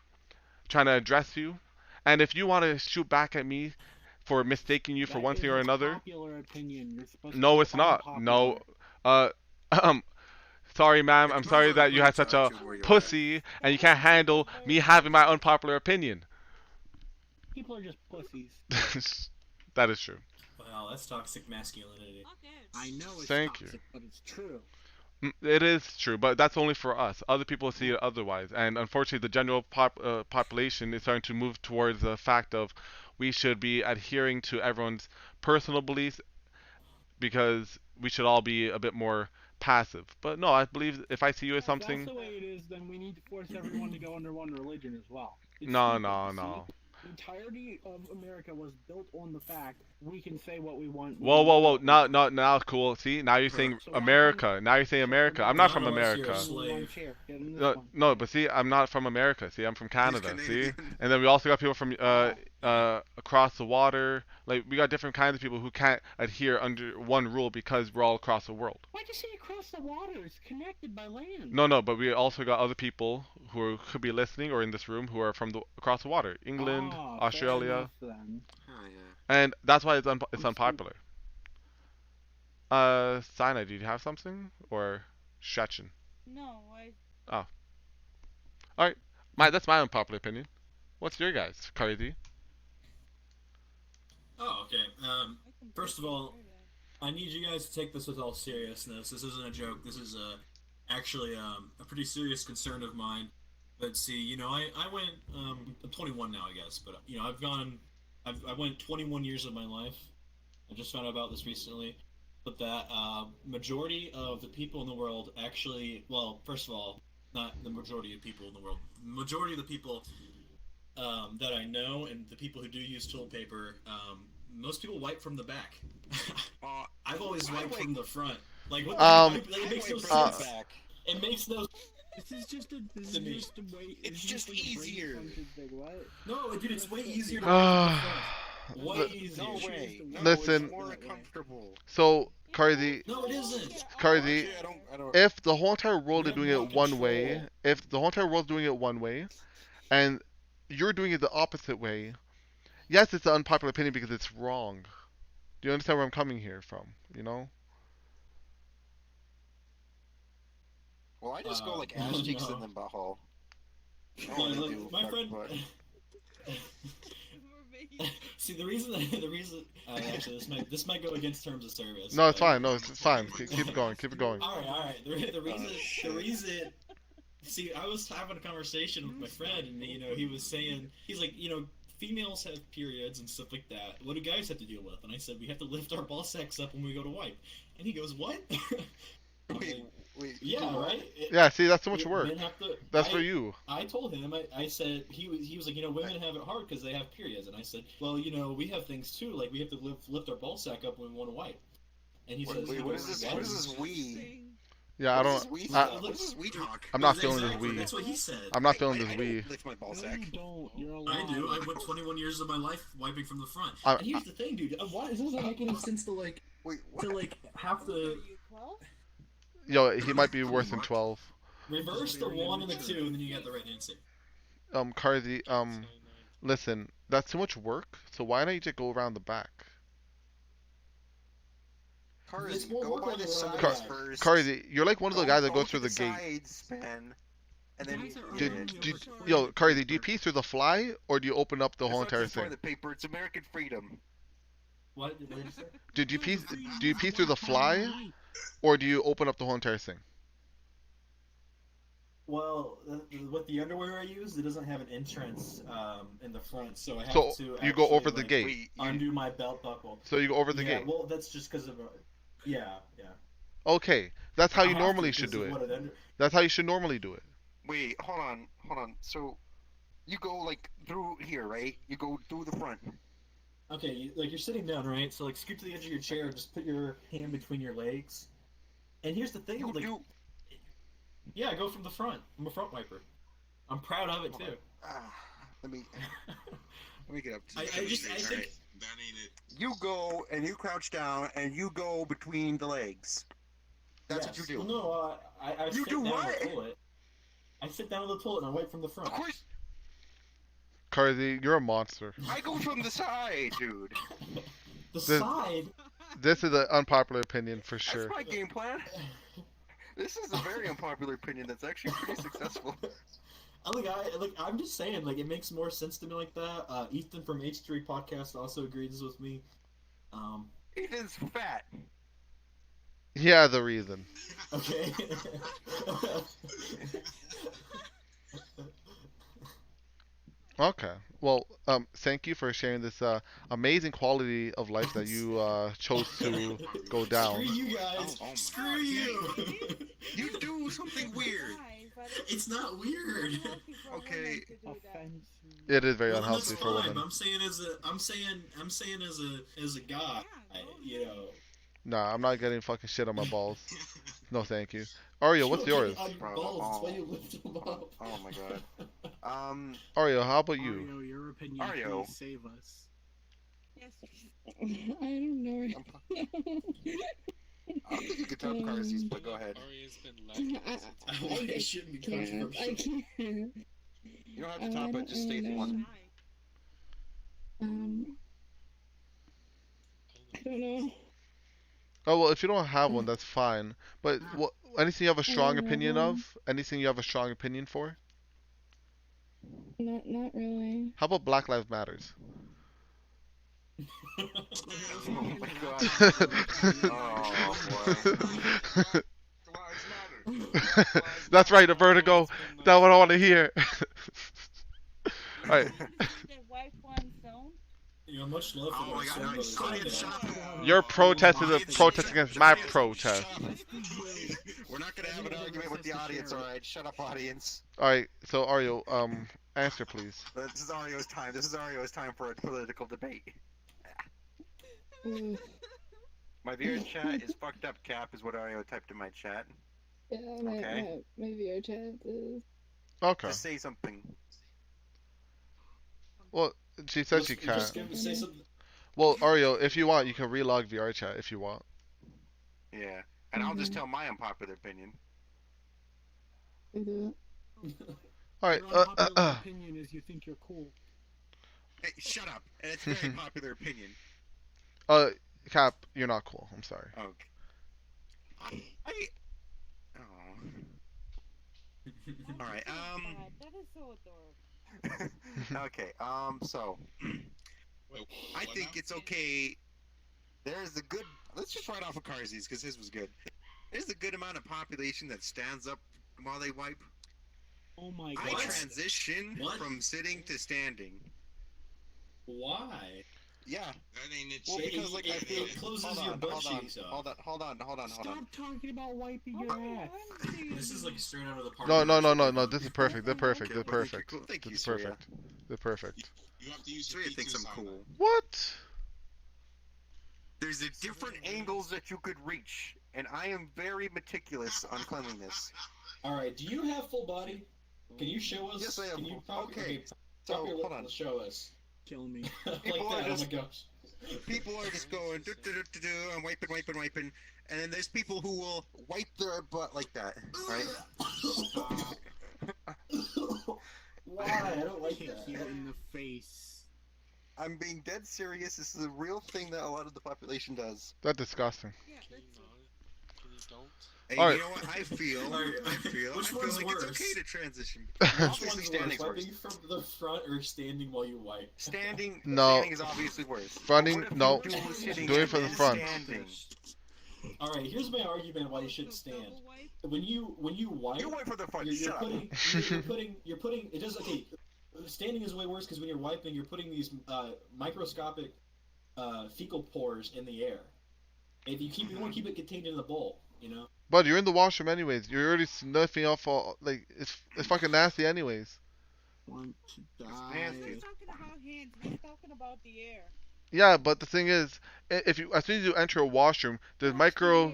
trying to address you. And if you want to shoot back at me for mistaking you for one thing or another, no, it's not. No, sorry, ma'am. I'm sorry that you had such a pussy and you can't handle me having my unpopular opinion. People are just pussies. That is true. Wow, that's toxic masculinity. I know it's Thank toxic, you. but it's true. It is true, but that's only for us. Other people see it otherwise, and unfortunately, the general population is starting to move towards the fact of we should be adhering to everyone's personal beliefs because we should all be a bit more passive. But no, I believe if I see you as something, If that's the way it is, then we need to force everyone to go under one religion as well. It's no, stupid, no, see? no. The entirety of America was built on the fact we can say what we want. Whoa, whoa, whoa! Now, cool. See, now you're saying So America. Now you're saying America. I'm not from America. No, but see, I'm not from America. See, I'm from Canada. See, and then we also got people from across the water. Like we got different kinds of people who can't adhere under one rule because we're all across the world. Why'd you say across the water? It's connected by land. No, but we also got other people could be listening or in this room who are from across the water, England, Australia, and that's why it's unpopular. Sinai, do you have something or Shechin? No, I. Oh, all right. That's my unpopular opinion. What's your guys, Cardi? Oh, okay. First of all, I need you guys to take this with all seriousness. This isn't a joke. This is actually a pretty serious concern of mine. But see, you know, I went. I'm 21 now, I guess. But you know, I went 21 years of my life. I just found out about this recently. But that majority of the people in the world actually, well, first of all, not the majority of people in the world. Majority of the people that I know and the people who do use toilet paper, most people wipe from the back. I've always wiped from the front. Like what? It makes no sense. It makes no. This is just a way. It's just easier. No, dude, it's way easier to wipe from the front. Way easier. No way. No, Listen. It's more comfortable. So, Cardi. No, it isn't. Cardi. I don't. If the whole entire world is doing it one way, and you're doing it the opposite way, yes, it's an unpopular opinion because it's wrong. Do you understand where I'm coming here from? You know? Well, I just go like ass cheeks and then butthole. My friend. See, the reason actually this might go against terms of service. No, it's fine. No, it's fine. Keep it going. Keep it going. All right. The reason. See, I was having a conversation with my friend, and you know, he was saying, he's like, you know, females have periods and stuff like that. What do guys have to deal with? And I said, we have to lift our ball sacks up when we go to wipe. And he goes, what? Wait. Yeah, right. Yeah, see, that's so much work. That's for you. I told him. I said he was like, you know, women have it hard because they have periods, and I said, well, you know, we have things too. Like we have to lift our ball sack up when we want to wipe. And he says, what is this? What is this we? Yeah, I don't. What is this we talk? I'm not feeling this we. That's what he said. I'm not feeling this we. Lift my ball sack. I do. I went 21 years of my life wiping from the front. And here's the thing, dude. Why doesn't it make any sense to like have to? Yo, he might be worse than 12. Reverse the 1 and the 2, and then you get the right answer. Cardi, listen, that's too much work. So why don't you just go around the back? Cardi, go by the sides first. Cardi, you're like one of the guys that goes through the gate. Sides, man. And then Yo, Cardi, do you pee through the fly or do you open up the whole entire thing? Toilet paper. It's American freedom. What? Do you pee through the fly or do you open up the whole entire thing? Well, with the underwear I use, it doesn't have an entrance in the front, so I have so to. You go over the gate. Undo my belt buckle. So you go over the gate. Well, that's just because of. Yeah. Okay, that's how you normally should do it. That's how you should normally do it. Wait, hold on. So, you go like through here, right? You go through the front. Okay, like you're sitting down, right? So like scoot to the edge of your chair, and just put your hand between your legs. And here's the thing, yeah, I go from the front. I'm a front wiper. I'm proud of it too. Let me get up to I think that ain't it. You go and you crouch down and you go between the legs. That's what you do. Well, no, I you sit do down what? on the toilet. I sit down on the toilet and I wipe from the front. Of course. Cardi, you're a monster. I go from the side, dude. Side? This is an unpopular opinion for sure. That's my game plan. This is a very unpopular opinion that's actually pretty successful. I'm just saying, like, it makes more sense to me like that. Ethan from H3 Podcast also agrees with me. Ethan's fat. Yeah, the reason. Okay. Okay. Well, thank you for sharing this amazing quality of life that you chose to go down. Screw you guys. Screw you. You do something weird. It's not weird. Okay. It is very Well, then that's unhealthy for fine. women. But I'm saying as a guy, you know. Nah, I'm not getting fucking shit on my balls. No, thank you. Ario, what's yours? On your balls, that's why you lift them up. Oh my god. Ario, how about you? Mario, your opinion, Mario. please save us. I don't know. I don't think you could top Carsey's, but go ahead. I shouldn't be can't. I can't. You don't have to top it, just stay if you want. I don't know. Oh well, if you don't have one, that's fine. But what? Anything you have a strong opinion of? Anything you have a strong opinion for? Not really. How about Black Lives Matters? Oh my god. Oh boy. That's right, the Vertigo. That's what I want to hear. Alright. You know, much love for Oh my god, no, shut up. Your protest is a protest against my protest. We're not gonna have an argument with the audience, alright? Shut up, audience. Alright, so Ario, answer please. This is Ario's time. This is Ario's time for a political debate. My VR chat is fucked up, Cap, is what Ario typed in my chat. Yeah, my VR chat is. Okay. Just say something. Well, she said she can't. Just gonna say something. Well, Ario, if you want, you can relog VR chat if you want. Yeah, and I'll just tell my unpopular opinion. Alright, Your unpopular opinion is you think you're cool. Hey, shut up. And it's a very popular opinion. Cap, you're not cool. I'm sorry. Okay. Oh. Alright, That is so adorable. Okay, so. I think it's okay. There's a good. Let's just write off of Carsey's because his was good. There's a good amount of population that stands up while they wipe. Oh my I god. transition from sitting to standing. Why? Yeah. That ain't it. Well, because like I feel. It closes Hold your on, butt hold on, cheeks up. hold on. Stop talking about wiping your ass. This is like straight out of the park. No. This is perfect. They're perfect. They're Okay, well, perfect. cool. Thank you, They're Surya. perfect. They're perfect. You have to use Surya thinks I'm cool. What? There's a different angles that you could reach, and I am very meticulous on cleanliness. Alright, do you have full body? Can you show us? Yes, I have Can you full- pop, okay, pop so, your hold lip on. and show us. Kill me. Like People are that, just- oh my gosh. People are just going do and wiping, and then there's people who will wipe their butt like that, right? Why? I don't like Kick that. you in the face. I'm being dead serious. This is a real thing that a lot of the population does. That's disgusting. Can you don't? Hey, All right. you know what? I feel Which like one's it's worse? okay to transition. Which Obviously, one's worse, standing's worse. wiping from the front or standing while you wipe? Standing, No. standing is obviously worse. Fronting, What if no. you do sitting Do it and from the then front. Standing? Alright, here's my argument why you shouldn't stand. When you wipe, You wait for the front. you're Shut up. you're putting it does okay. Standing is way worse because when you're wiping, you're putting these microscopic fecal pores in the air. If you want to keep it contained in the bowl, you know. But you're in the washroom anyways. You're already sniffing off all it's fucking nasty anyways. Want to It's die. nasty. We're talking about hands. We're talking about the air. Yeah, but the thing is, if you as soon as you enter a washroom, the micro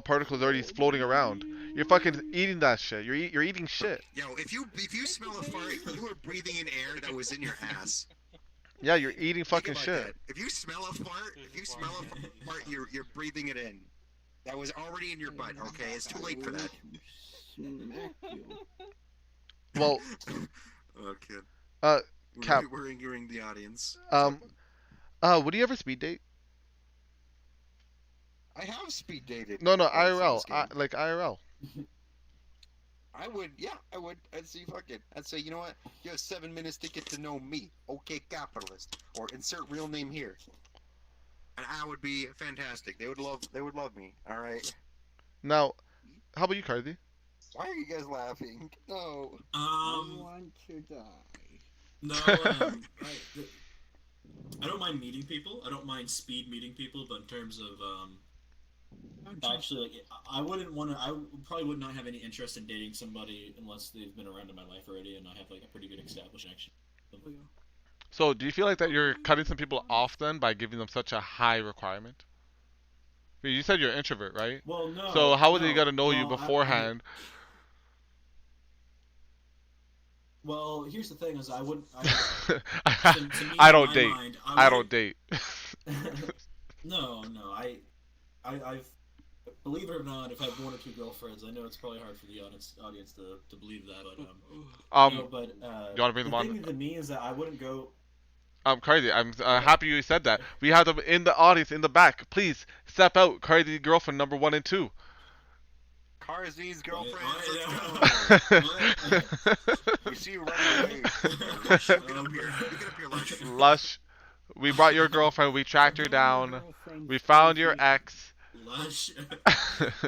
particles already floating around. You're fucking eating that shit. You're eating shit. Yo, if you smell a fart, you are breathing in air that was in your ass. Yeah, you're eating fucking Think about shit. that. If you smell a fart, you're breathing it in. That was already in your butt. Okay, it's too late for that. Smack you. Well, Oh, kid. Cap. We're angering the audience. Would you ever speed date? I have speed dated. No, Twice in IRL. this game. Like IRL. I would, yeah, I would. I'd say, fuck it. I'd say, you know what? You have 7 minutes to get to know me. Okay, capitalist. Or insert real name here. And I would be fantastic. They would love me. All right. Now, how about you, Cardi? Why are you guys laughing? No. I want to die. No, I don't mind meeting people. I don't mind speed meeting people, but in terms of actually, like, I wouldn't want to. I probably would not have any interest in dating somebody unless they've been around in my life already, and I have like a pretty good established connection. So, do you feel like that you're cutting some people off then by giving them such a high requirement? I mean, you said you're an introvert, right? Well, So, no, how would they no. get to know you Well, I beforehand? well, here's the thing: is I wouldn't. To me, I in don't my date. mind, I I don't date. would. No. I've believe it or not, if I have one or two girlfriends, I know it's probably hard for the audience to believe that, but no, but You want to bring the them on? thing to me is that I wouldn't go. Crazy. I'm What? happy you said that. We have them in the audience in the back. Please step out. Crazy girlfriend number 1 and 2. Karzi's What? girlfriends, let's go. We see you right away. Lush, you get up here. You get up here, Lush. Lush, we brought your girlfriend. We tracked her down. We found your ex. Lush.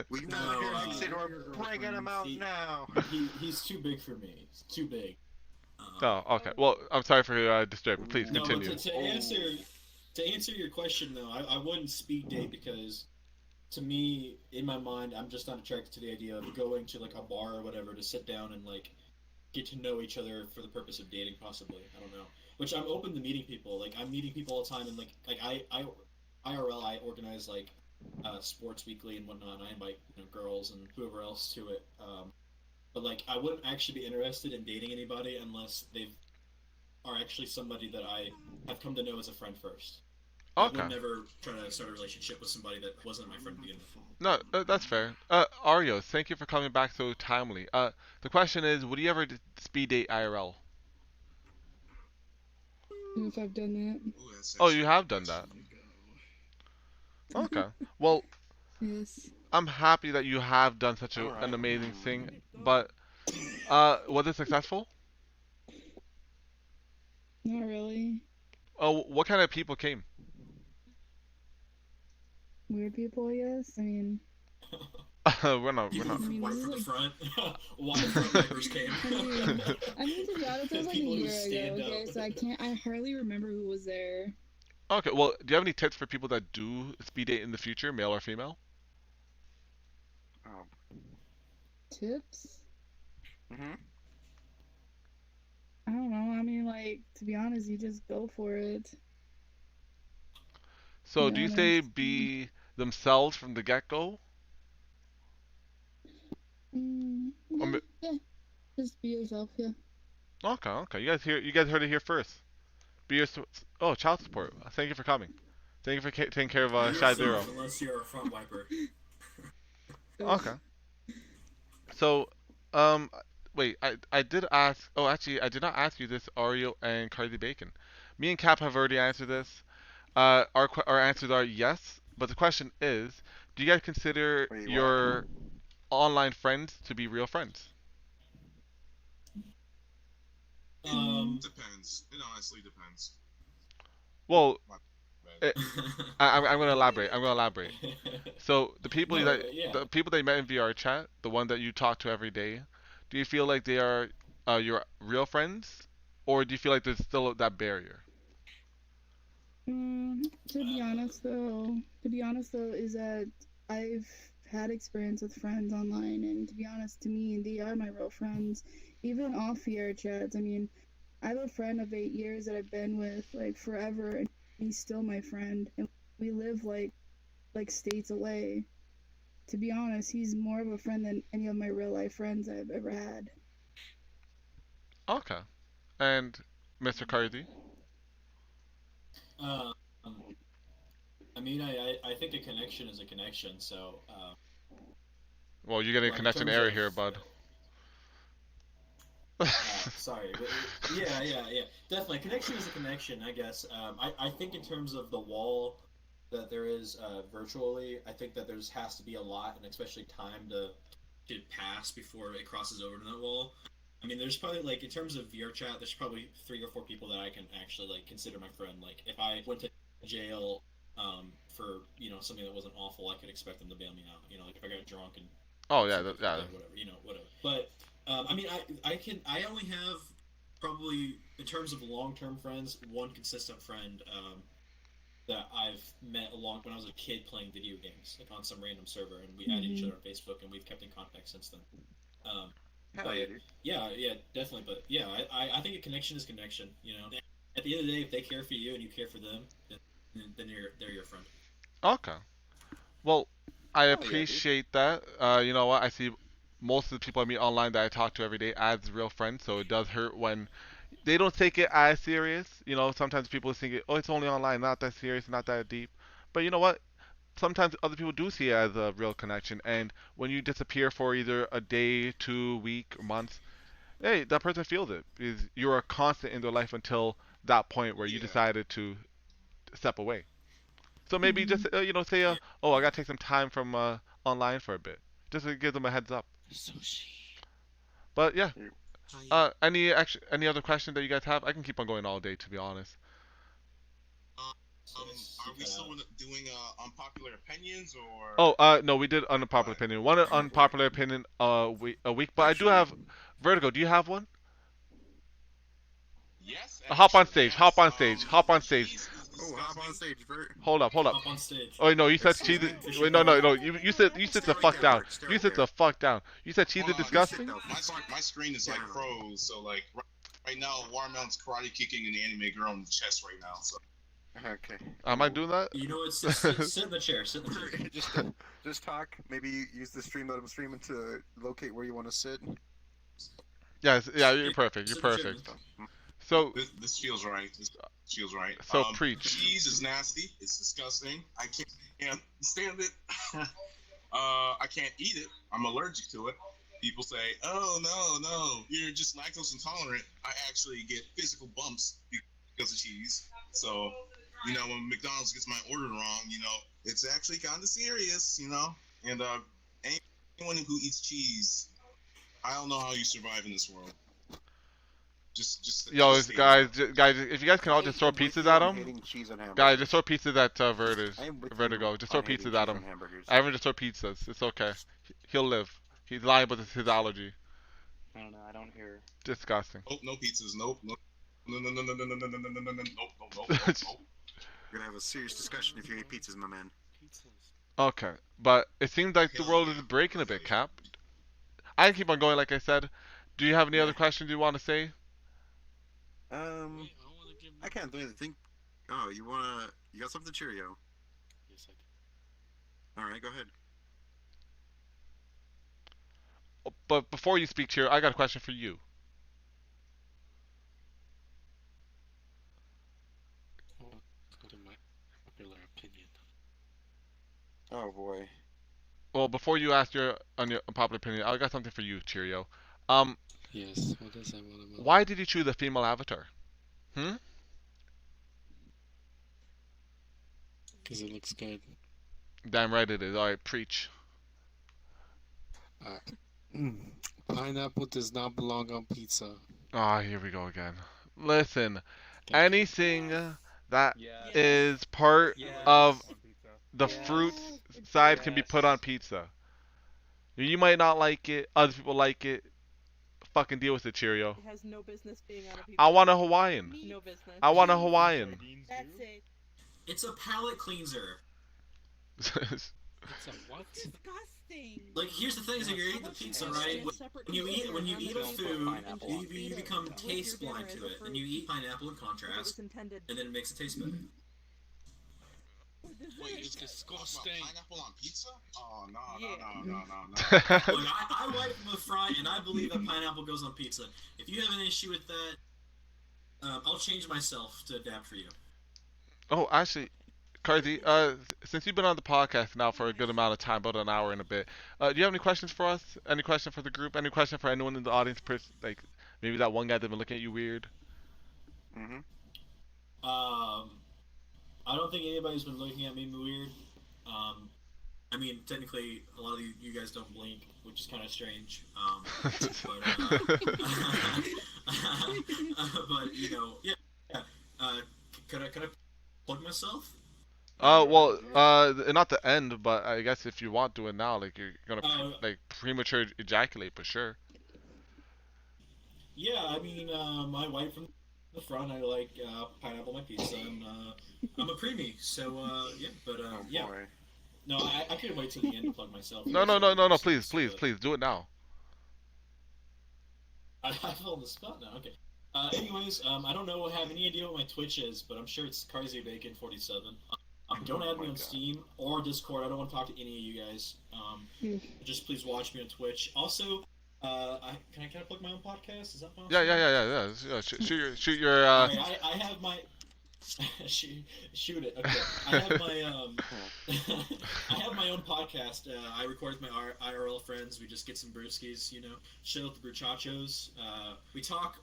We No, found your ex and we're bringing him out now. He's too big for me. He's too big. Oh, okay. Well, I'm sorry for disturbing. Please No, but continue. to answer your question though, I wouldn't speed date because to me, in my mind, I'm just not attracted to the idea of going to like a bar or whatever to sit down and like get to know each other for the purpose of dating, possibly. I don't know. Which I'm open to meeting people. Like I'm meeting people all the time, and like I IRL I organize like sports weekly and whatnot. And I invite girls and whoever else to it. But like I wouldn't actually be interested in dating anybody unless they are actually somebody that I have come to know as a friend first. I Okay. would never try to start a relationship with somebody that wasn't my friend to begin with. No, that's fair. Arios, thank you for coming back so timely. The question is, would you ever speed date IRL? If I've done that. Ooh, that's Oh, actually you a have good done that. question. Okay. Well, Yes. I'm happy that you have done such All right. an amazing thing, but was it successful? Not really. Oh, what kind of people came? Weird people, I guess. I mean, We're not. People I mean, white this from is the like, front. Why front wipers came. I mean, to be honest, it was like a People who year ago. stand Okay, up. so I hardly remember who was there. Okay. Well, do you have any tips for people that do speed date in the future, male or female? Oh. Tips? Mhm. I don't know. I mean, like, to be honest, you just go for it. To So, be do you say honest. be themselves from the get-go? Or Yeah, yeah. Just be yourself. Yeah. Okay, okay. You guys heard it here first. Be your oh, child support. Thank you for coming. Thank you for taking care of Be Shy Zero. yourself unless you're a front wiper. Okay. So, um, wait. I did ask. Oh, actually, I did not ask you this, Oreo and Cardi Bacon. Me and Cap have already answered this. Our answers are yes, but the question is, do you guys consider Wait, what? your online friends to be real friends? Depends. It honestly depends. Well, My bad. I'm going to elaborate. I'm going to elaborate. So the people No, that yeah. the people that you met in VR chat, the one that you talk to every day, do you feel like they are your real friends, or do you feel like there's still that barrier? To be honest though, is that I've had experience with friends online, and to be honest, to me, they are my real friends, even off VR chats. I mean, I have a friend of 8 years that I've been with like forever, and he's still my friend, and we live like states away. To be honest, he's more of a friend than any of my real life friends I've ever had. Okay. And Mr. Cardi? um, I mean, I think a connection is a connection. So, Well, you're getting a but in connection terms error of here, bud. sorry, but yeah, definitely. Connection is a connection, I guess. I think in terms of the wall that there is virtually, I think that there's has to be a lot, and especially time to pass before it crosses over to that wall. I mean, there's probably like in terms of VR chat, there's probably 3 or 4 people that I can actually like consider my friend. Like if I went to jail for something that wasn't awful, I could expect them to bail me out. Like if I got drunk and Oh yeah, something yeah. like that, whatever, whatever. But I mean, I only have probably in terms of long term friends one consistent friend. that I've met along when I was a kid playing video games, like on some random server, and we added each other on Facebook, and we've kept in contact since then. Um, Hell but yeah, dude. yeah, definitely. But yeah, I think a connection is connection. You know, at the end of the day, if they care for you and you care for them, then they're your friend. Okay. Well, I Oh, yeah, dude. appreciate that. You know what? I see most of the people I meet online that I talk to every day as real friends, so it does hurt when they don't take it as serious. You know, sometimes people think it, oh, it's only online, not that serious, not that deep. But you know what? Sometimes other people do see it as a real connection, and when you disappear for either a day, 2 week, or months, hey, that person feels it because you're a constant in their life until that point where you Yeah. decided to step away. So maybe just you know say oh I gotta take some time from online for a bit, just to give them a heads up. Sushi. But yeah, Hi. any other question that you guys have? I can keep on going all day to be honest. Are we still doing unpopular opinions or? Oh no, we did unpopular opinion. One unpopular opinion a week, but I do Actually, have Vertigo. Do you have one? Yes, Hop on actually, stage. yes. Hop on stage. Hop on stage. Cheese is Oh, hop on disgusting. stage, Vert. Hold up, hold up. Up on stage. Oh no, you said Excuse cheese. me? Wait, no. You sit the Stay right fuck there, down. Vert. Stay You right sit there. the fuck down. You said cheese Hold is on. disgusting. You sit the My screen is like down. froze, so like right now, Watermelon's karate kicking an anime girl in the chest right now. So Okay. Am I doing that? You know what? Sit in the chair. Sit in the chair. just talk. Maybe use the stream, let him stream to locate where you want to sit. Yes, yeah, you're perfect. You're Sit in the chair. perfect. So this feels right. This feels right. So preach. Cheese is nasty. It's disgusting. I can't stand it. I can't eat it. I'm allergic to it. People say, "Oh no, you're just lactose intolerant." I actually get physical bumps because of cheese. So, you know, when McDonald's gets my order wrong, you know, it's actually kind of serious, you know. And anyone who eats cheese, I don't know how you survive in this world. Just yo, just stay guys, away. guys, if you guys can all just throw pizzas at him, Hating cheese on hamburgers. guys, just throw pizzas at I am with Vertigo. you Just throw on hating pizzas at cheese on him. hamburgers. Everyone just throw pizzas. It's okay. He'll live. He's lying, but it's his allergy. I don't know. I don't hear. Disgusting. Oh, no pizzas. Nope. No. No. Nope. We're gonna have a serious discussion if you eat pizzas, my man. Okay, but it seems like the world is breaking a bit, Cap. I can keep on going, like I said. Do you have any other questions you want to say? I can't do anything. Oh, you got something, Cheerio? Yes, I do. All right, go ahead. But before you speak, Cheer, I got a question for you. Go to my popular opinion. Oh boy. Well, before you ask your unpopular opinion, I got something for you, Cheerio. Yes, what is that one about? Why did you choose a female avatar? Because it looks good. Damn right it is. All right, preach. Pineapple does not belong on pizza. Ah, here we go again. Listen, anything that is part of the fruit side can be put on pizza. You might not like it. Other people like it. Fucking deal with it, Cheerio. It has no business being on a pizza. I want a Hawaiian. No business. I want a Hawaiian. That's it. It's a palate cleanser. It's a what? Disgusting. Like, here's the thing: is that you're eating the pizza, right? When you eat a food, you become taste blind to it, and you eat pineapple in contrast, and then it makes it taste better. Wait, it's disgusting. Pineapple on pizza? Oh no. Look, I like the fry, and I believe that pineapple goes on pizza. If you have an issue with that, I'll change myself to adapt for you. Oh, actually, Cardi, since you've been on the podcast now for a good amount of time, about an hour and a bit, do you have any questions for us? Any question for the group? Any question for anyone in the audience? Like maybe that one guy that's been looking at you weird. I don't think anybody's been looking at me weird. I mean, technically, a lot of you guys don't blink, which is kind of strange. But you know, yeah. Could I plug myself? Well, not the end, but I guess if you want to it now, like you're gonna like premature ejaculate for sure. Yeah, I mean, my wife from the front, I like pineapple on my pizza, and I'm a preemie, so yeah. But Oh yeah, boy. no, I couldn't wait till the end to plug myself. You No, guys no, already no, know no, no. most of Please, this, please, but please do it now. I feel on the spot now. Okay. Anyways, I don't know, have any idea what my Twitch is, but I'm sure it's CarseyBacon47. Don't Oh add my me on god. Steam or Discord. I don't want to talk to any of you guys. Just please watch me on Twitch. Also, can I plug my own podcast? Is that Yeah, possible? yeah, yeah, yeah, yeah. Shoot your. All right, I have my shoot it. Okay, I have my I have my own podcast. I record with my IRL friends. We just get some brewskis, chill with the Vrchachos. We talk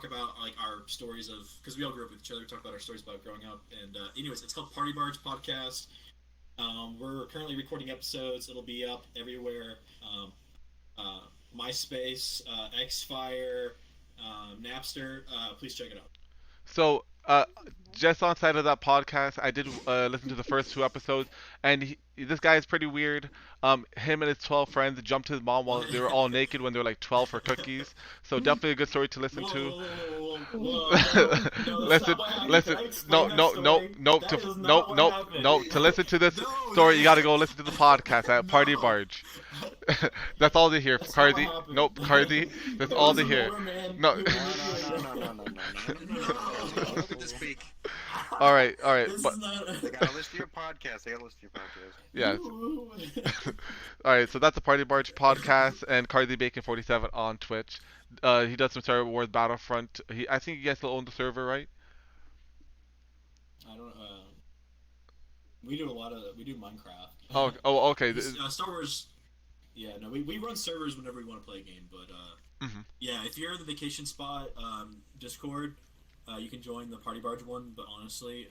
about like our stories of because we all grew up with each other. We talk about our stories about growing up. And anyways, it's called Party Barge Podcast. We're currently recording episodes. It'll be up everywhere. Uh, MySpace, Xfire, Napster. Please check it out. So, just on side of that podcast, I did listen to the first two episodes, and this guy is pretty weird. Him and his 12 friends jumped his mom while they were all naked when they were like 12 for cookies. So definitely a good story to listen to. No, that's listen, not what happened. Can listen. I No, explain that no, no, story? no. That is No, not what no, happened. no. To listen to this No, story, you that gotta is... go listen to the podcast at Party No. Barge. That's all they hear. That's not what Cardi. happened. Nope, Cardi. That's There all was they an hear. older man No. who manipulated No. Look at this speak. All right, all right, This but is not... They gotta listen to your podcast. They gotta listen to your podcast. yes. All right, so that's the Party Barge podcast and Cardi Bacon 47 on Twitch. He does some Star Wars Battlefront. I think you guys still own the server, right? I don't. We do Minecraft. Oh, oh, okay. Star Wars. Yeah, no, we run servers whenever we want to play a game, but yeah, if you're in the vacation spot, Discord, you can join the Party Barge one. But honestly,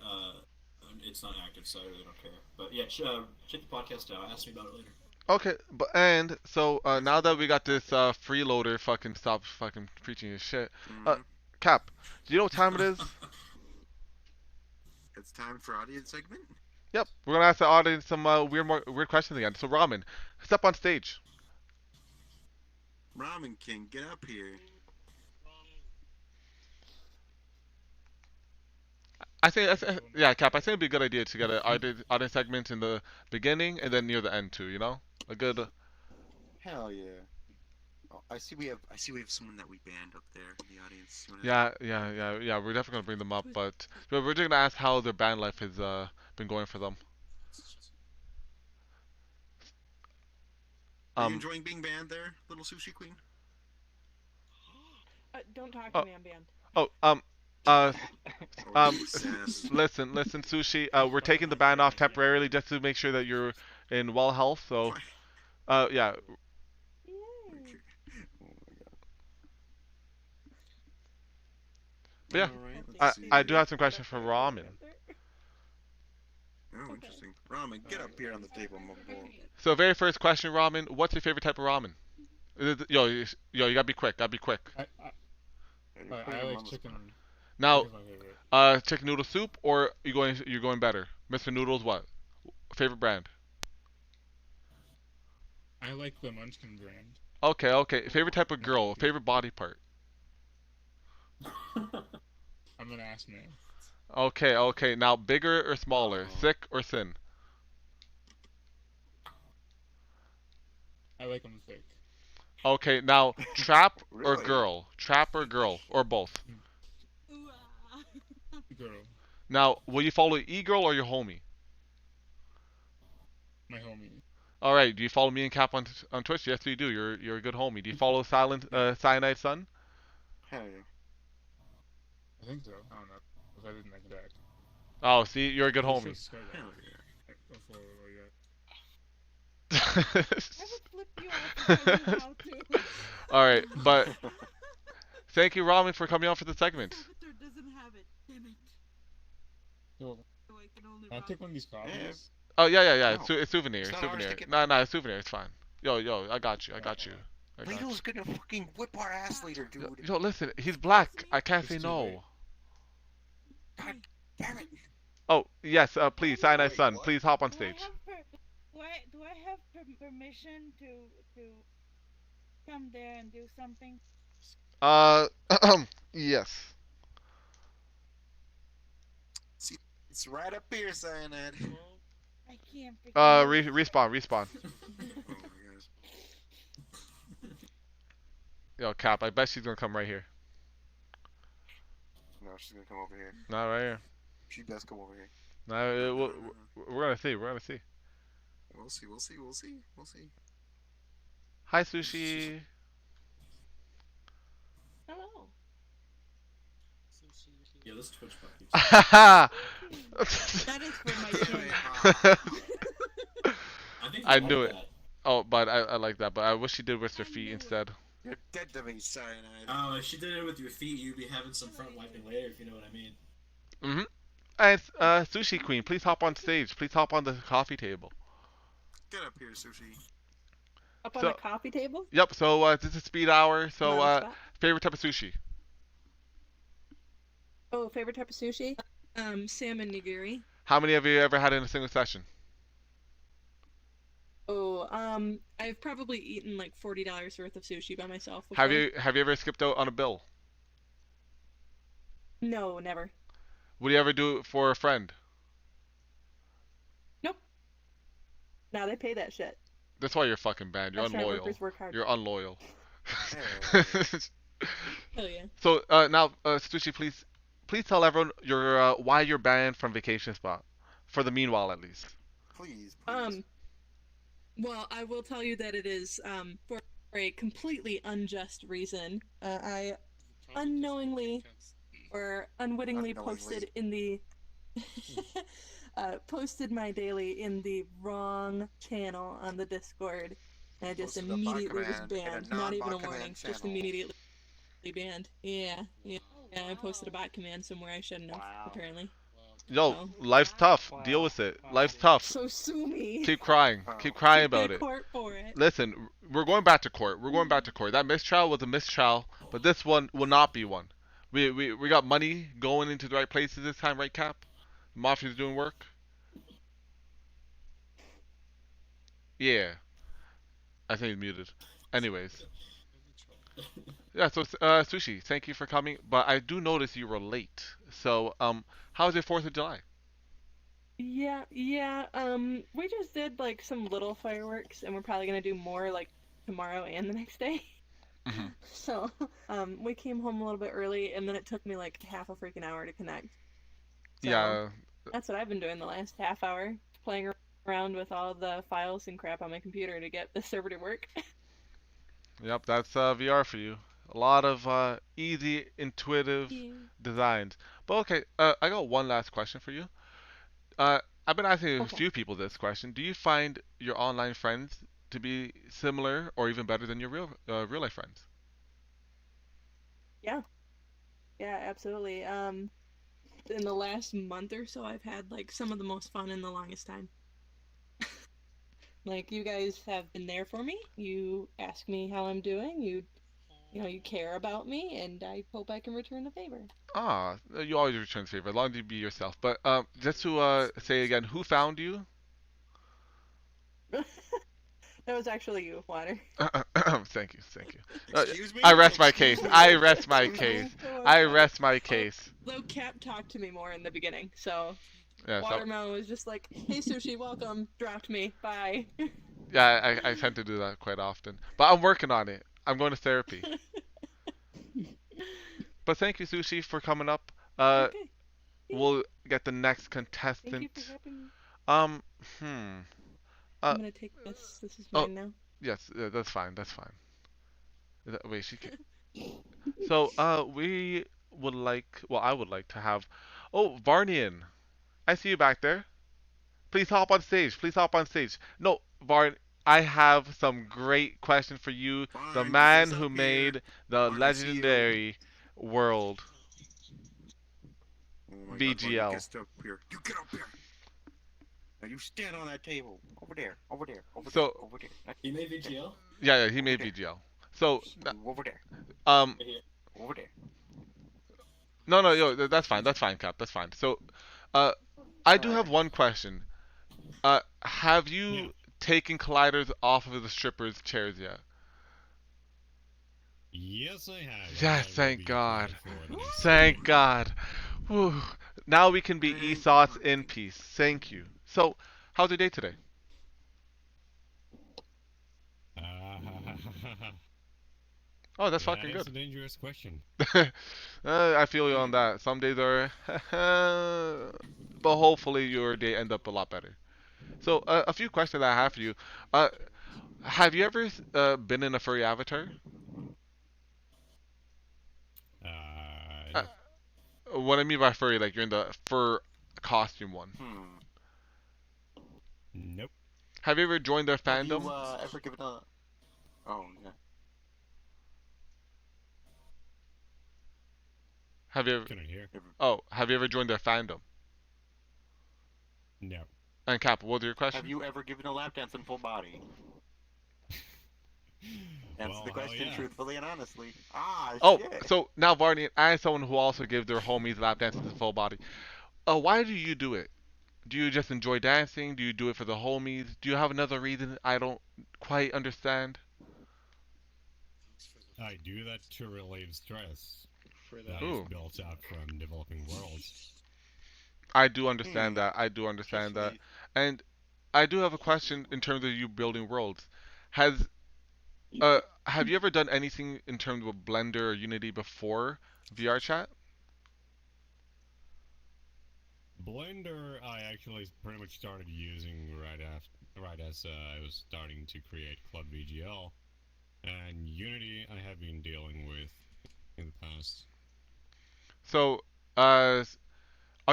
it's not active, so I really don't care. But yeah, check the podcast out. Ask me about it later. Okay, but and so now that we got this freeloader fucking stop fucking preaching his shit. Cap, do you know what time it is? It's time for audience segment. Yep, we're gonna ask the audience some weird questions again. So Ramen, step on stage. Ramen King, get up here. Yeah, Cap. I think it'd be a good idea to get an audience segment in the beginning and then near the end too. You know, a good. Hell yeah. Oh, I see we have someone that we banned up there in the audience. Yeah. We're definitely gonna bring them up, but we're just gonna ask how their band life has been going for them. Are you enjoying being banned there, little sushi queen? Don't talk to me, I'm banned. Listen, Sushi. We're taking the ban off temporarily just to make sure that you're in well health. So, yeah. But yeah, I do have some questions for Ramen. Oh, interesting. Ramen, get up here on the table, my boy. So, very first question, Ramen. What's your favorite type of ramen? Yo, you gotta be quick. Gotta be quick. I like chicken. Now, chicken noodle soup, or you're going better? Mr. Noodles, what? Favorite brand? I like the Munchkin brand. Okay. Favorite type of girl? Favorite body part? I'm an ass man. Okay. Now, bigger or smaller? Thick or thin? I like them thick. Okay, now, trap or girl? Trap or girl? Or both? Girl. Now, will you follow e-girl or your homie? My homie. All right. Do you follow me and Cap on Twitch? Yes, you do. You're a good homie. Do you follow Cyanide Sun? Hell yeah. I think so. I don't know. If I didn't, I could act. Oh, see, you're a good homie. Hell yeah. I would flip you off if I knew how to. All right, but thank you, Ramen, for coming on for the segment. Avatar doesn't have it. Damn it. Yo, I'll take one of these copies. Oh yeah. No. It's souvenir. It's not ours Souvenir. to get No, it's souvenir. It's fine. Yo, I got you. Leto's gonna fucking whip our ass later, dude. Yo, listen, he's black. I can't say no. God damn it. Oh yes, please, Cyanide Sun, please hop on stage. Do I have permission to come there and do something? Yes. It's right up here, Cyanide. I can't freaking Respawn. Oh my gosh. Yo, Cap, I bet she's gonna come right here. No, she's gonna come over here. Not right here. She does come over here. No, we're gonna see. We're gonna see. We'll see. We'll see. We'll see. We'll see. Hi, Sushi. Hello. Yeah, this Twitch bot keeps. That is for my kid. I knew it. Oh, but I like that. But I wish she did with her feet instead. You're dead to me, Cyanide. Oh, if she did it with your feet, you'd be having some front wiping later, if you know what I mean. Mm-hmm. And Sushi Queen, please hop on stage. Please hop on the coffee table. Get up here, Sushi. Up on the coffee table? Yep. So this is speed hour. So Spot. favorite type of sushi? Oh, favorite type of sushi? Salmon nigiri. How many have you ever had in a single session? Oh, I've probably eaten like $40 worth of sushi by myself before. Have you ever skipped out on a bill? No, never. Would you ever do it for a friend? Nope. Now they pay that shit. That's why you're fucking banned. You're Restaurant unloyal. workers work hard. You're unloyal. Hell yeah. So now, Sushi, please tell everyone your why you're banned from Vacation Spot, for the meanwhile at least. Please. Well, I will tell you that it is for a completely unjust reason. I unknowingly or unwittingly posted in the posted my daily in the wrong channel on the Discord, and I just Posted a bot immediately was command in a banned. Not even a non-bot warning, command just channel. immediately banned. Yeah, I posted a bot command somewhere I shouldn't have, apparently. Yo, life's tough. Deal with it. Life's tough. So sue me. Keep crying. Keep crying Take me about to it. court for it. Listen, we're going back to court. We're going back to court. That mistrial was a mistrial, but this one will not be one. We got money going into the right places this time, right, Cap? Mafia's doing work. Yeah. I think he's muted. Anyways. Yeah, so Sushi, thank you for coming. But I do notice you were late. So, how was your 4th of July? Yeah, we just did like some little fireworks, and we're probably gonna do more like tomorrow and the next day. Mhm. So, we came home a little bit early, and then it took me like half a freaking hour to connect. So, Yeah. that's what I've been doing the last half hour, playing around with all the files and crap on my computer to get the server to work. Yep, that's VR for you. A lot of easy, intuitive designs. But okay, I got one last question for you. I've been asking a few people this question. Do you find your online friends to be similar or even better than your real life friends? Yeah, absolutely. In the last month or so, I've had like some of the most fun in the longest time. Like, you guys have been there for me. You ask me how I'm doing. You care about me, and I hope I can return the favor. You always return the favor as long as you be yourself. But just to say again, who found you? That was actually you, Water. Thank you. Excuse me? I rest my case. Excuse me? I rest my case. I rest my case. Though Cap talked to me more in the beginning, so Yeah, so, Watermelon was just like, "Hey, Sushi, welcome." Dropped me. Bye. yeah, I tend to do that quite often. But I'm working on it. I'm going to therapy. But thank you, Sushi, for coming up. Okay. We'll get the next Thank contestant. you for having me. I'm gonna take this. This is mine now. Yes, that's fine. Wait, she can. So, we would like. Well, I would like to have. Oh, Varnian, I see you back there. Please hop on stage. Please hop on stage. No, Varn, I have some great question for you. The Varn, man get who up made here. the Varn, I see you. legendary world Oh my God, Varn, VGL. get up here. You get up here. Now you stand on that table. Over there. Over there. Over So- there. Over there. He made VGL? Yeah, he made VGL. So, Over there. um, Over there. no, yo, that's fine, Cap, that's fine. So, I do have one question. Have you taken colliders off of the strippers' chairs yet? Yes, I have. Yes, thank God. Thank God. Whew. Now we can be Esau's in peace. Thank you. So, how's your day today? Oh, that's That fucking is good. a dangerous question. I feel you on that. Some days are, but hopefully your day end up a lot better. So, a few questions I have for you. Uh, have you ever been in a furry avatar? Uh, No. what I mean by furry, like you're in the fur costume one. Nope. Have you ever joined their Have you fandom? ever given a? Oh yeah. Have you ever? Couldn't hear. Oh, have you ever joined their fandom? No. And Cap, what's your Have question? you ever given a lap dance in full body? Answer Well, the hell question yeah. truthfully and honestly. Ah, Oh, shit. so now Varney, as someone who also gives their homies lap dances in full body, why do you do it? Do you just enjoy dancing? Do you do it for the homies? Do you have another reason I don't quite understand? I do that to relieve stress that is Ooh. built up from developing worlds. I do understand that. I do understand that. And I do have a question in terms of you building worlds. Has have you ever done anything in terms of Blender or Unity before VRChat? Blender, I actually pretty much started using right as I was starting to create Club VGL, and Unity I have been dealing with in the past. So, are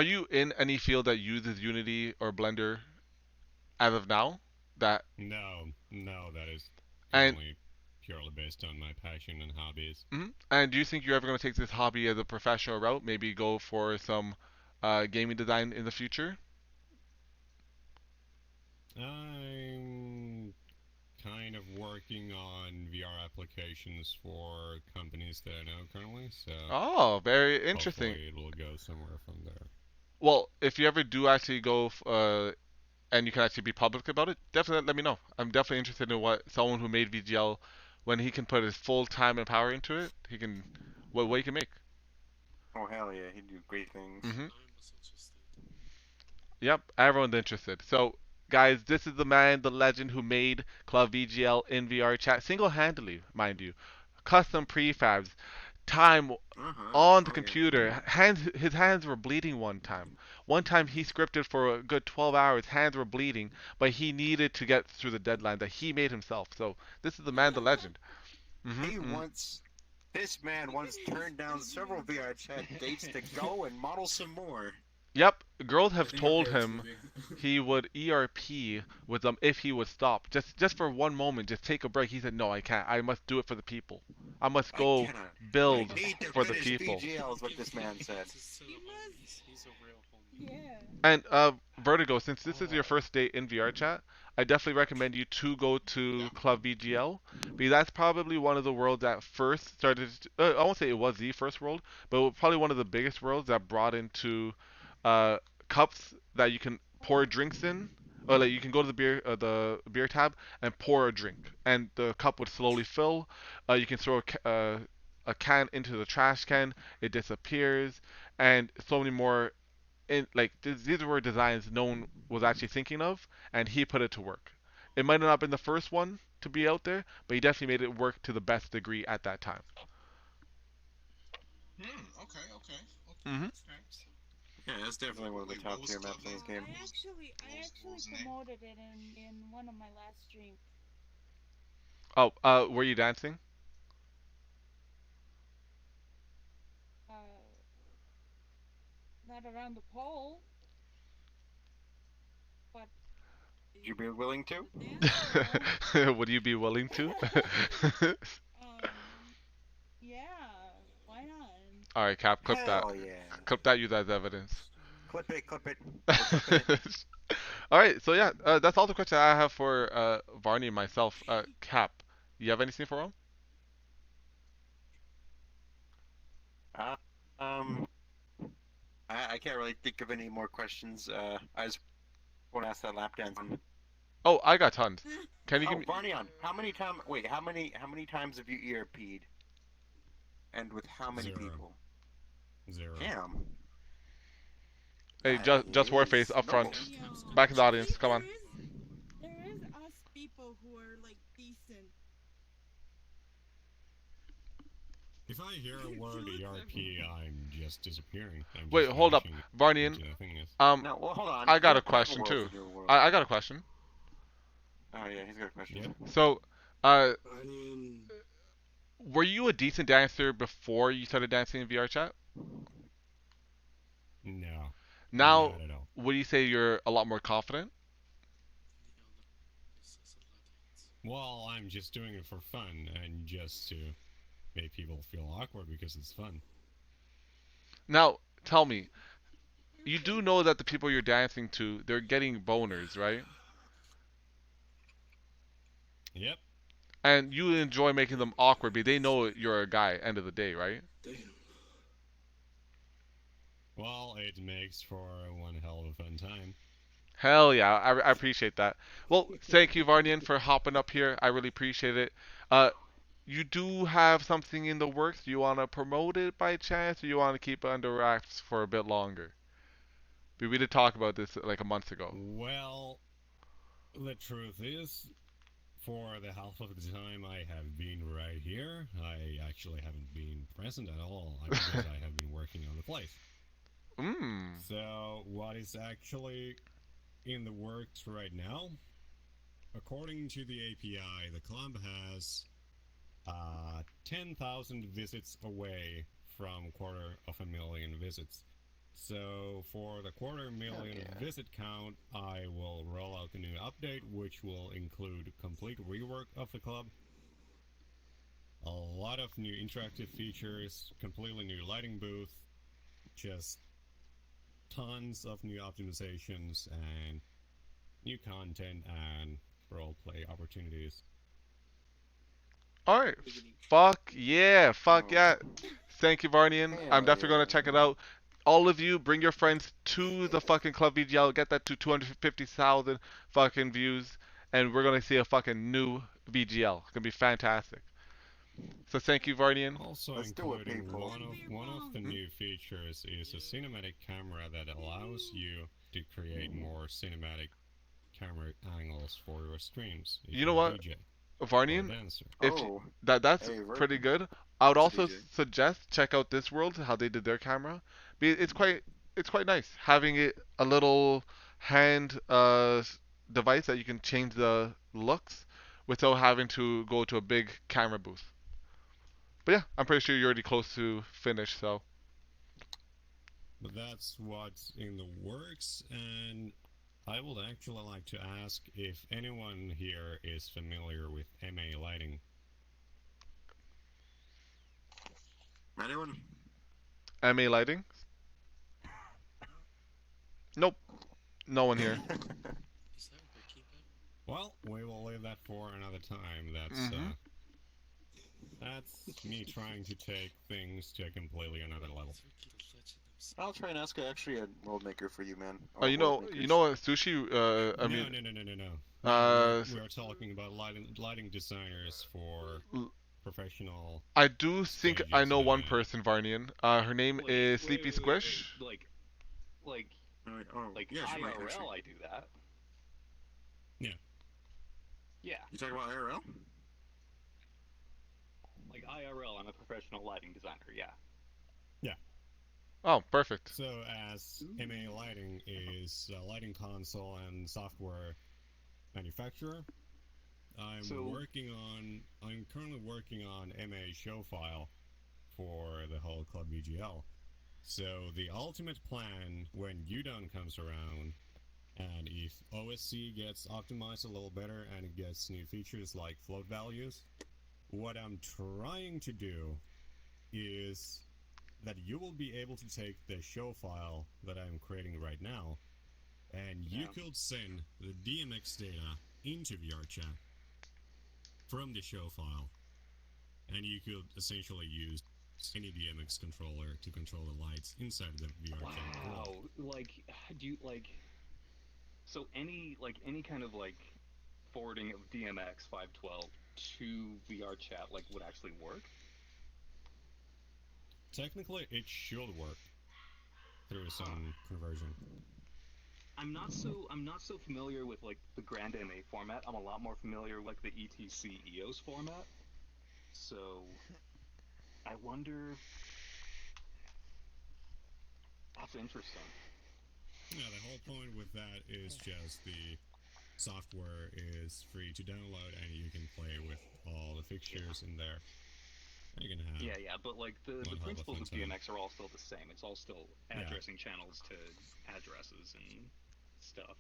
you in any field that uses Unity or Blender as of now? That No, that is and currently purely based on my passion and hobbies. and do you think you're ever going to take this hobby as a professional route? Maybe go for some gaming design in the future? I'm kind of working on VR applications for companies that I know currently, so Oh, very interesting. hopefully it will go somewhere from there. Well, if you ever do actually go and you can actually be public about it, definitely let me know. I'm definitely interested in what someone who made VGL, when he can put his full time and power into it, he can what he can make. Oh hell yeah, he do great things. hmm Yep, everyone's interested. So, guys, this is the man, the legend who made Club VGL in VR chat single-handedly, mind you. Custom prefabs, time on the computer. His hands were bleeding one time. One time he scripted for a good 12 hours. Hands were bleeding, but he needed to get through the deadline that he made himself. So this is the man, the legend. This man once turned down several VR chat dates to go and model some more. Yep, girls have told him he would ERP with them if he would stop. Just for one moment, just take a break. He said, "No, I can't. I must do it for the people. I must go build I need to for the finish people." VGL is what this man said. He's a real homie. Yeah. And Vertigo, since this is your first day in VR chat, I definitely recommend you to go to Club VGL because that's probably one of the worlds that first started. I won't say it was the first world, but probably one of the biggest worlds that brought into uh, cups that you can pour drinks in. Or like you can go to the beer tab and pour a drink, and the cup would slowly fill. You can throw a can into the trash can, it disappears, and so many more like these were designs no one was actually thinking of, and he put it to work. It might not have been the first one to be out there, but he definitely made it work to the best degree at that time. Okay. hmm Yeah, that's definitely one of the top tier maps in this game. I actually promoted it in one of my last streams. Oh, were you dancing? Not around the pole, but Would you be willing to? Would you be willing to? yeah, why not? All right, Cap, clip that. Hell yeah. Clip that. Use that as evidence. Clip it. All right, so yeah, that's all the questions I have for Varney and myself. Cap, you have anything for him? I can't really think of any more questions. I just want to ask that lap dance one. Oh, I got tons. Can you give me? Varnion, how many times have you ERP'd? And with how many people? Zero. Damn. Hey, just Warface up front. Back in the audience. Come on. There is us people who are like decent. If I hear a word ERP, I'm just disappearing. I'm Wait, just hold up, vanishing Varnian. into nothingness. No, well, hold on. I got New- a question new world, too. new world. I got a question. Oh yeah, he's got a question. Yep. So, were you a decent dancer before you started dancing in VR chat? No. Now, Not at all. would you say you're a lot more confident? Well, I'm just doing it for fun and just to make people feel awkward because it's fun. Now, tell me, you do know that the people you're dancing to, they're getting boners, right? Yep. And you enjoy making them awkward, but they know you're a guy, end of the day, right? Well, it makes for one hell of a fun time. Hell yeah, I appreciate that. Well, thank you, Varnian, for hopping up here. I really appreciate it. You do have something in the works. Do you want to promote it by chance, or you want to keep it under wraps for a bit longer? We did talk about this like a month ago. Well, the truth is, for the half of the time I have been right here, I actually haven't been present at all because I have been working on the place. So, what is actually in the works right now? According to the API, the club has 10,000 visits away from 250,000 visits. So for the 250,000 visit count, I will roll out the new update, which will include complete rework of the club, a lot of new interactive features, completely new lighting booth, just tons of new optimizations and new content and roleplay opportunities. Alright. Fuck yeah. Fuck yeah. Thank you, Varnian. I'm definitely going to check it out. All of you, bring your friends to the fucking Club VGL. Get that to 250,000 fucking views. And we're going to see a fucking new VGL. It's going to be fantastic. So thank you, Varnian. Also including one of the new features is a cinematic camera that allows you to create more cinematic camera angles for your streams. You know what, DJ Varnian? dancer. If that's pretty good. I would also suggest check out this world, how they did their camera. It's quite nice having it a little hand device that you can change the looks without having to go to a big camera booth. But yeah, I'm pretty sure you're already close to finish, so. But that's what's in the works, and I would actually like to ask if anyone here is familiar with MA lighting. Anyone? MA lighting? Nope. No one here. Well, we will leave that for another time. That's me trying to take things to a completely another level. I'll try and ask actually a world maker for you, man. Oh, you know what, Sushi? I mean. No. We are talking about lighting designers for professional. I do think I know one person, Varnian. Her name is Sleepy Squish. Like yeah, IRL, I do that. Yeah. Yeah. You talking about IRL? Like IRL, I'm a professional lighting designer. Yeah. Yeah. Oh, perfect. So as MA Lighting is a lighting console and software manufacturer, I'm currently working on MA show file for the whole Club VGL. So the ultimate plan when UDON comes around, and if OSC gets optimized a little better and it gets new features like float values, what I'm trying to do is that you will be able to take the show file that I'm creating right now, and you could send the DMX data into VRChat from the show file, and you could essentially use any DMX controller to control the lights inside the VRChat. Wow, do you so any kind of forwarding of DMX 512 to VRChat would actually work? Technically, it should work. through some conversion. I'm not so familiar with like the Grand MA format. I'm a lot more familiar with like the ETC EOS format. So I wonder. That's interesting. Yeah, the whole point with that is just the software is free to download and you can play with all the fixtures in there. You can have Yeah, but like the one hell of a principles fun of time. DMX are all still the same. It's all still Yeah. addressing channels to addresses and stuff.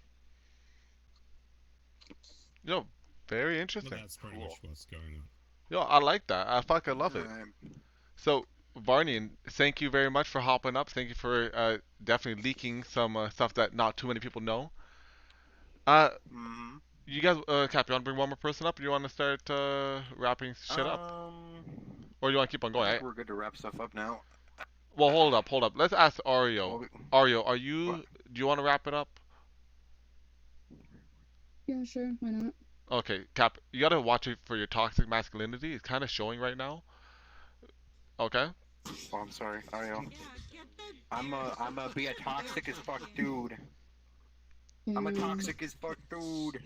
Yo, very But interesting. that's pretty much what's going on. Yo, I like that. I fucking love it. Alright. So, Varnian, thank you very much for hopping up. Thank you for definitely leaking some stuff that not too many people know. Mm-hmm. You guys, Cap, you want to bring one more person up? Or you want to start wrapping shit up? Or you want to keep on I going? think we're good to wrap stuff up now. Well, hold up. Let's ask Ario. Well, Ario, are you? Do you want to wrap it up? Yeah, sure. Why not? Okay, Cap, you gotta watch it for your toxic masculinity. It's kind of showing right now. Okay. Oh, I'm sorry, Ario. I'm a be a toxic as fuck dude. I'm a toxic as fuck dude.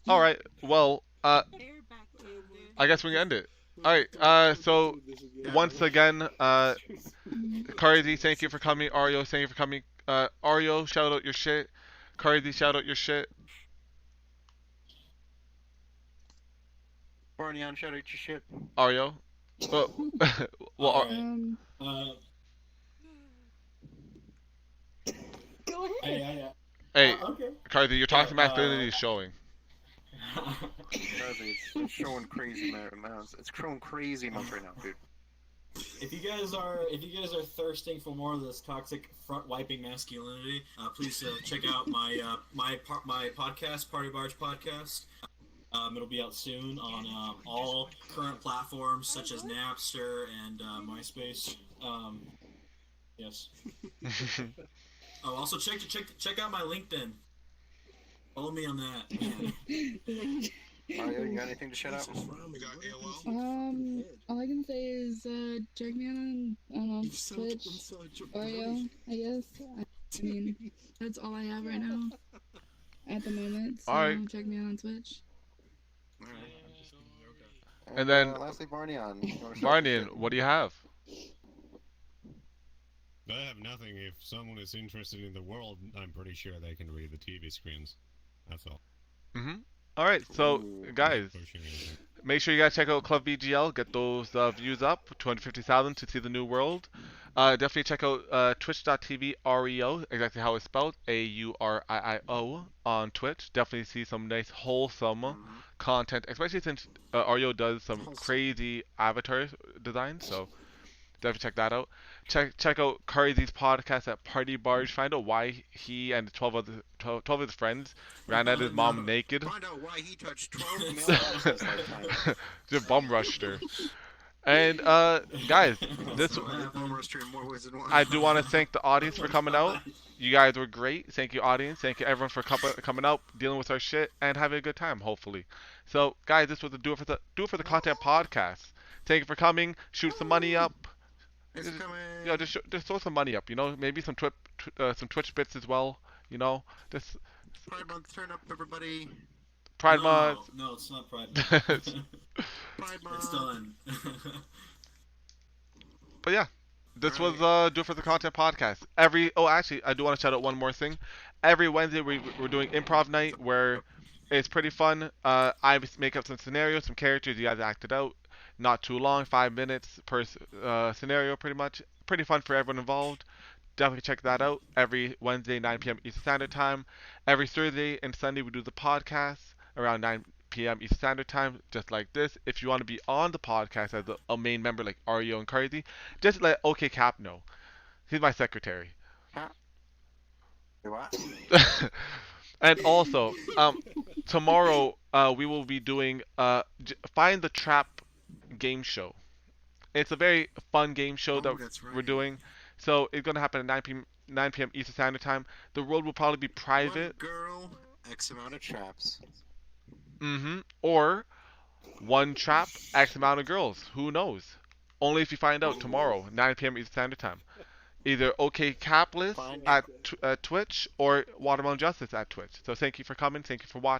All right. Well, I guess we can end it. All right. So once again, Cardi, thank you for coming. Ario, thank you for coming. Ario, shout out your shit. Cardi, shout out your shit. Barney, shout out your shit. Ario. Well, Go ahead. Hey, okay. Cardi, your toxic masculinity is showing. It's showing crazy amounts. It's showing crazy amounts right now, dude. If you guys are thirsting for more of this toxic front wiping masculinity, please check out my podcast, Party Barge Podcast. It'll be out soon on all current platforms such as Napster and MySpace. Yes. Oh, also check out my LinkedIn. Follow me on that. Mario, you got anything to shout out? All I can say is check me out on Twitch, Oreo, I guess. I mean, that's all I have right now at the moment. So check me out on Twitch. And then, lastly, Varnian, what do you have? I have nothing. If someone is interested in the world, I'm pretty sure they can read the TV screens. That's all. All right, so guys, make sure you guys check out Club VGL. Get those views up, 250,000 to see the new world. Definitely check out twitch.tv REO, exactly how it's spelled, AURIIO on Twitch. Definitely see some nice wholesome content, especially since REO does some crazy avatar designs. So definitely check that out. Check out Karizi's podcast at Party Barge. Find out why he and 12 of his friends ran at his mom naked. Find out why he touched 12 male. Just bum rushed her. And guys, I do want to thank the audience for coming out. You guys were great. Thank you, audience. Thank you, everyone, for coming out, dealing with our shit, and having a good time. Hopefully. So, guys, this was the Do It for the Content podcast. Thank you for coming. Shoot some money up. Just throw some money up. You know, maybe some Twitch bits as well. You know, just. Pride Month, turn up, everybody. Pride Month. No, it's not Pride Month. Pride Month. It's done. But yeah, this was Do It For The Content podcast. Actually, I do want to shout out one more thing. Every Wednesday we're doing improv night where it's pretty fun. I make up some scenarios, some characters. You guys act it out. Not too long, 5 minutes per scenario, pretty much. Pretty fun for everyone involved. Definitely check that out. Every Wednesday, 9 p.m. Eastern Standard Time. Every Thursday and Sunday we do the podcast around 9 p.m. Eastern Standard Time, just like this. If you want to be on the podcast as a main member like Ario and Cardi, just let OK Cap know. He's my secretary. What? And also, tomorrow we will be doing Find the Trap game show. It's a very fun game show that we're doing. So it's going to happen at 9 p.m. Eastern Standard Time. The world will probably be private. One girl, X amount of traps. Or one trap, X amount of girls. Who knows? Only if you find out tomorrow, 9 p.m. Eastern Standard Time. either OK Capitalist at Twitch or Watermelon Justice at Twitch. So thank you for coming. Thank you for watching.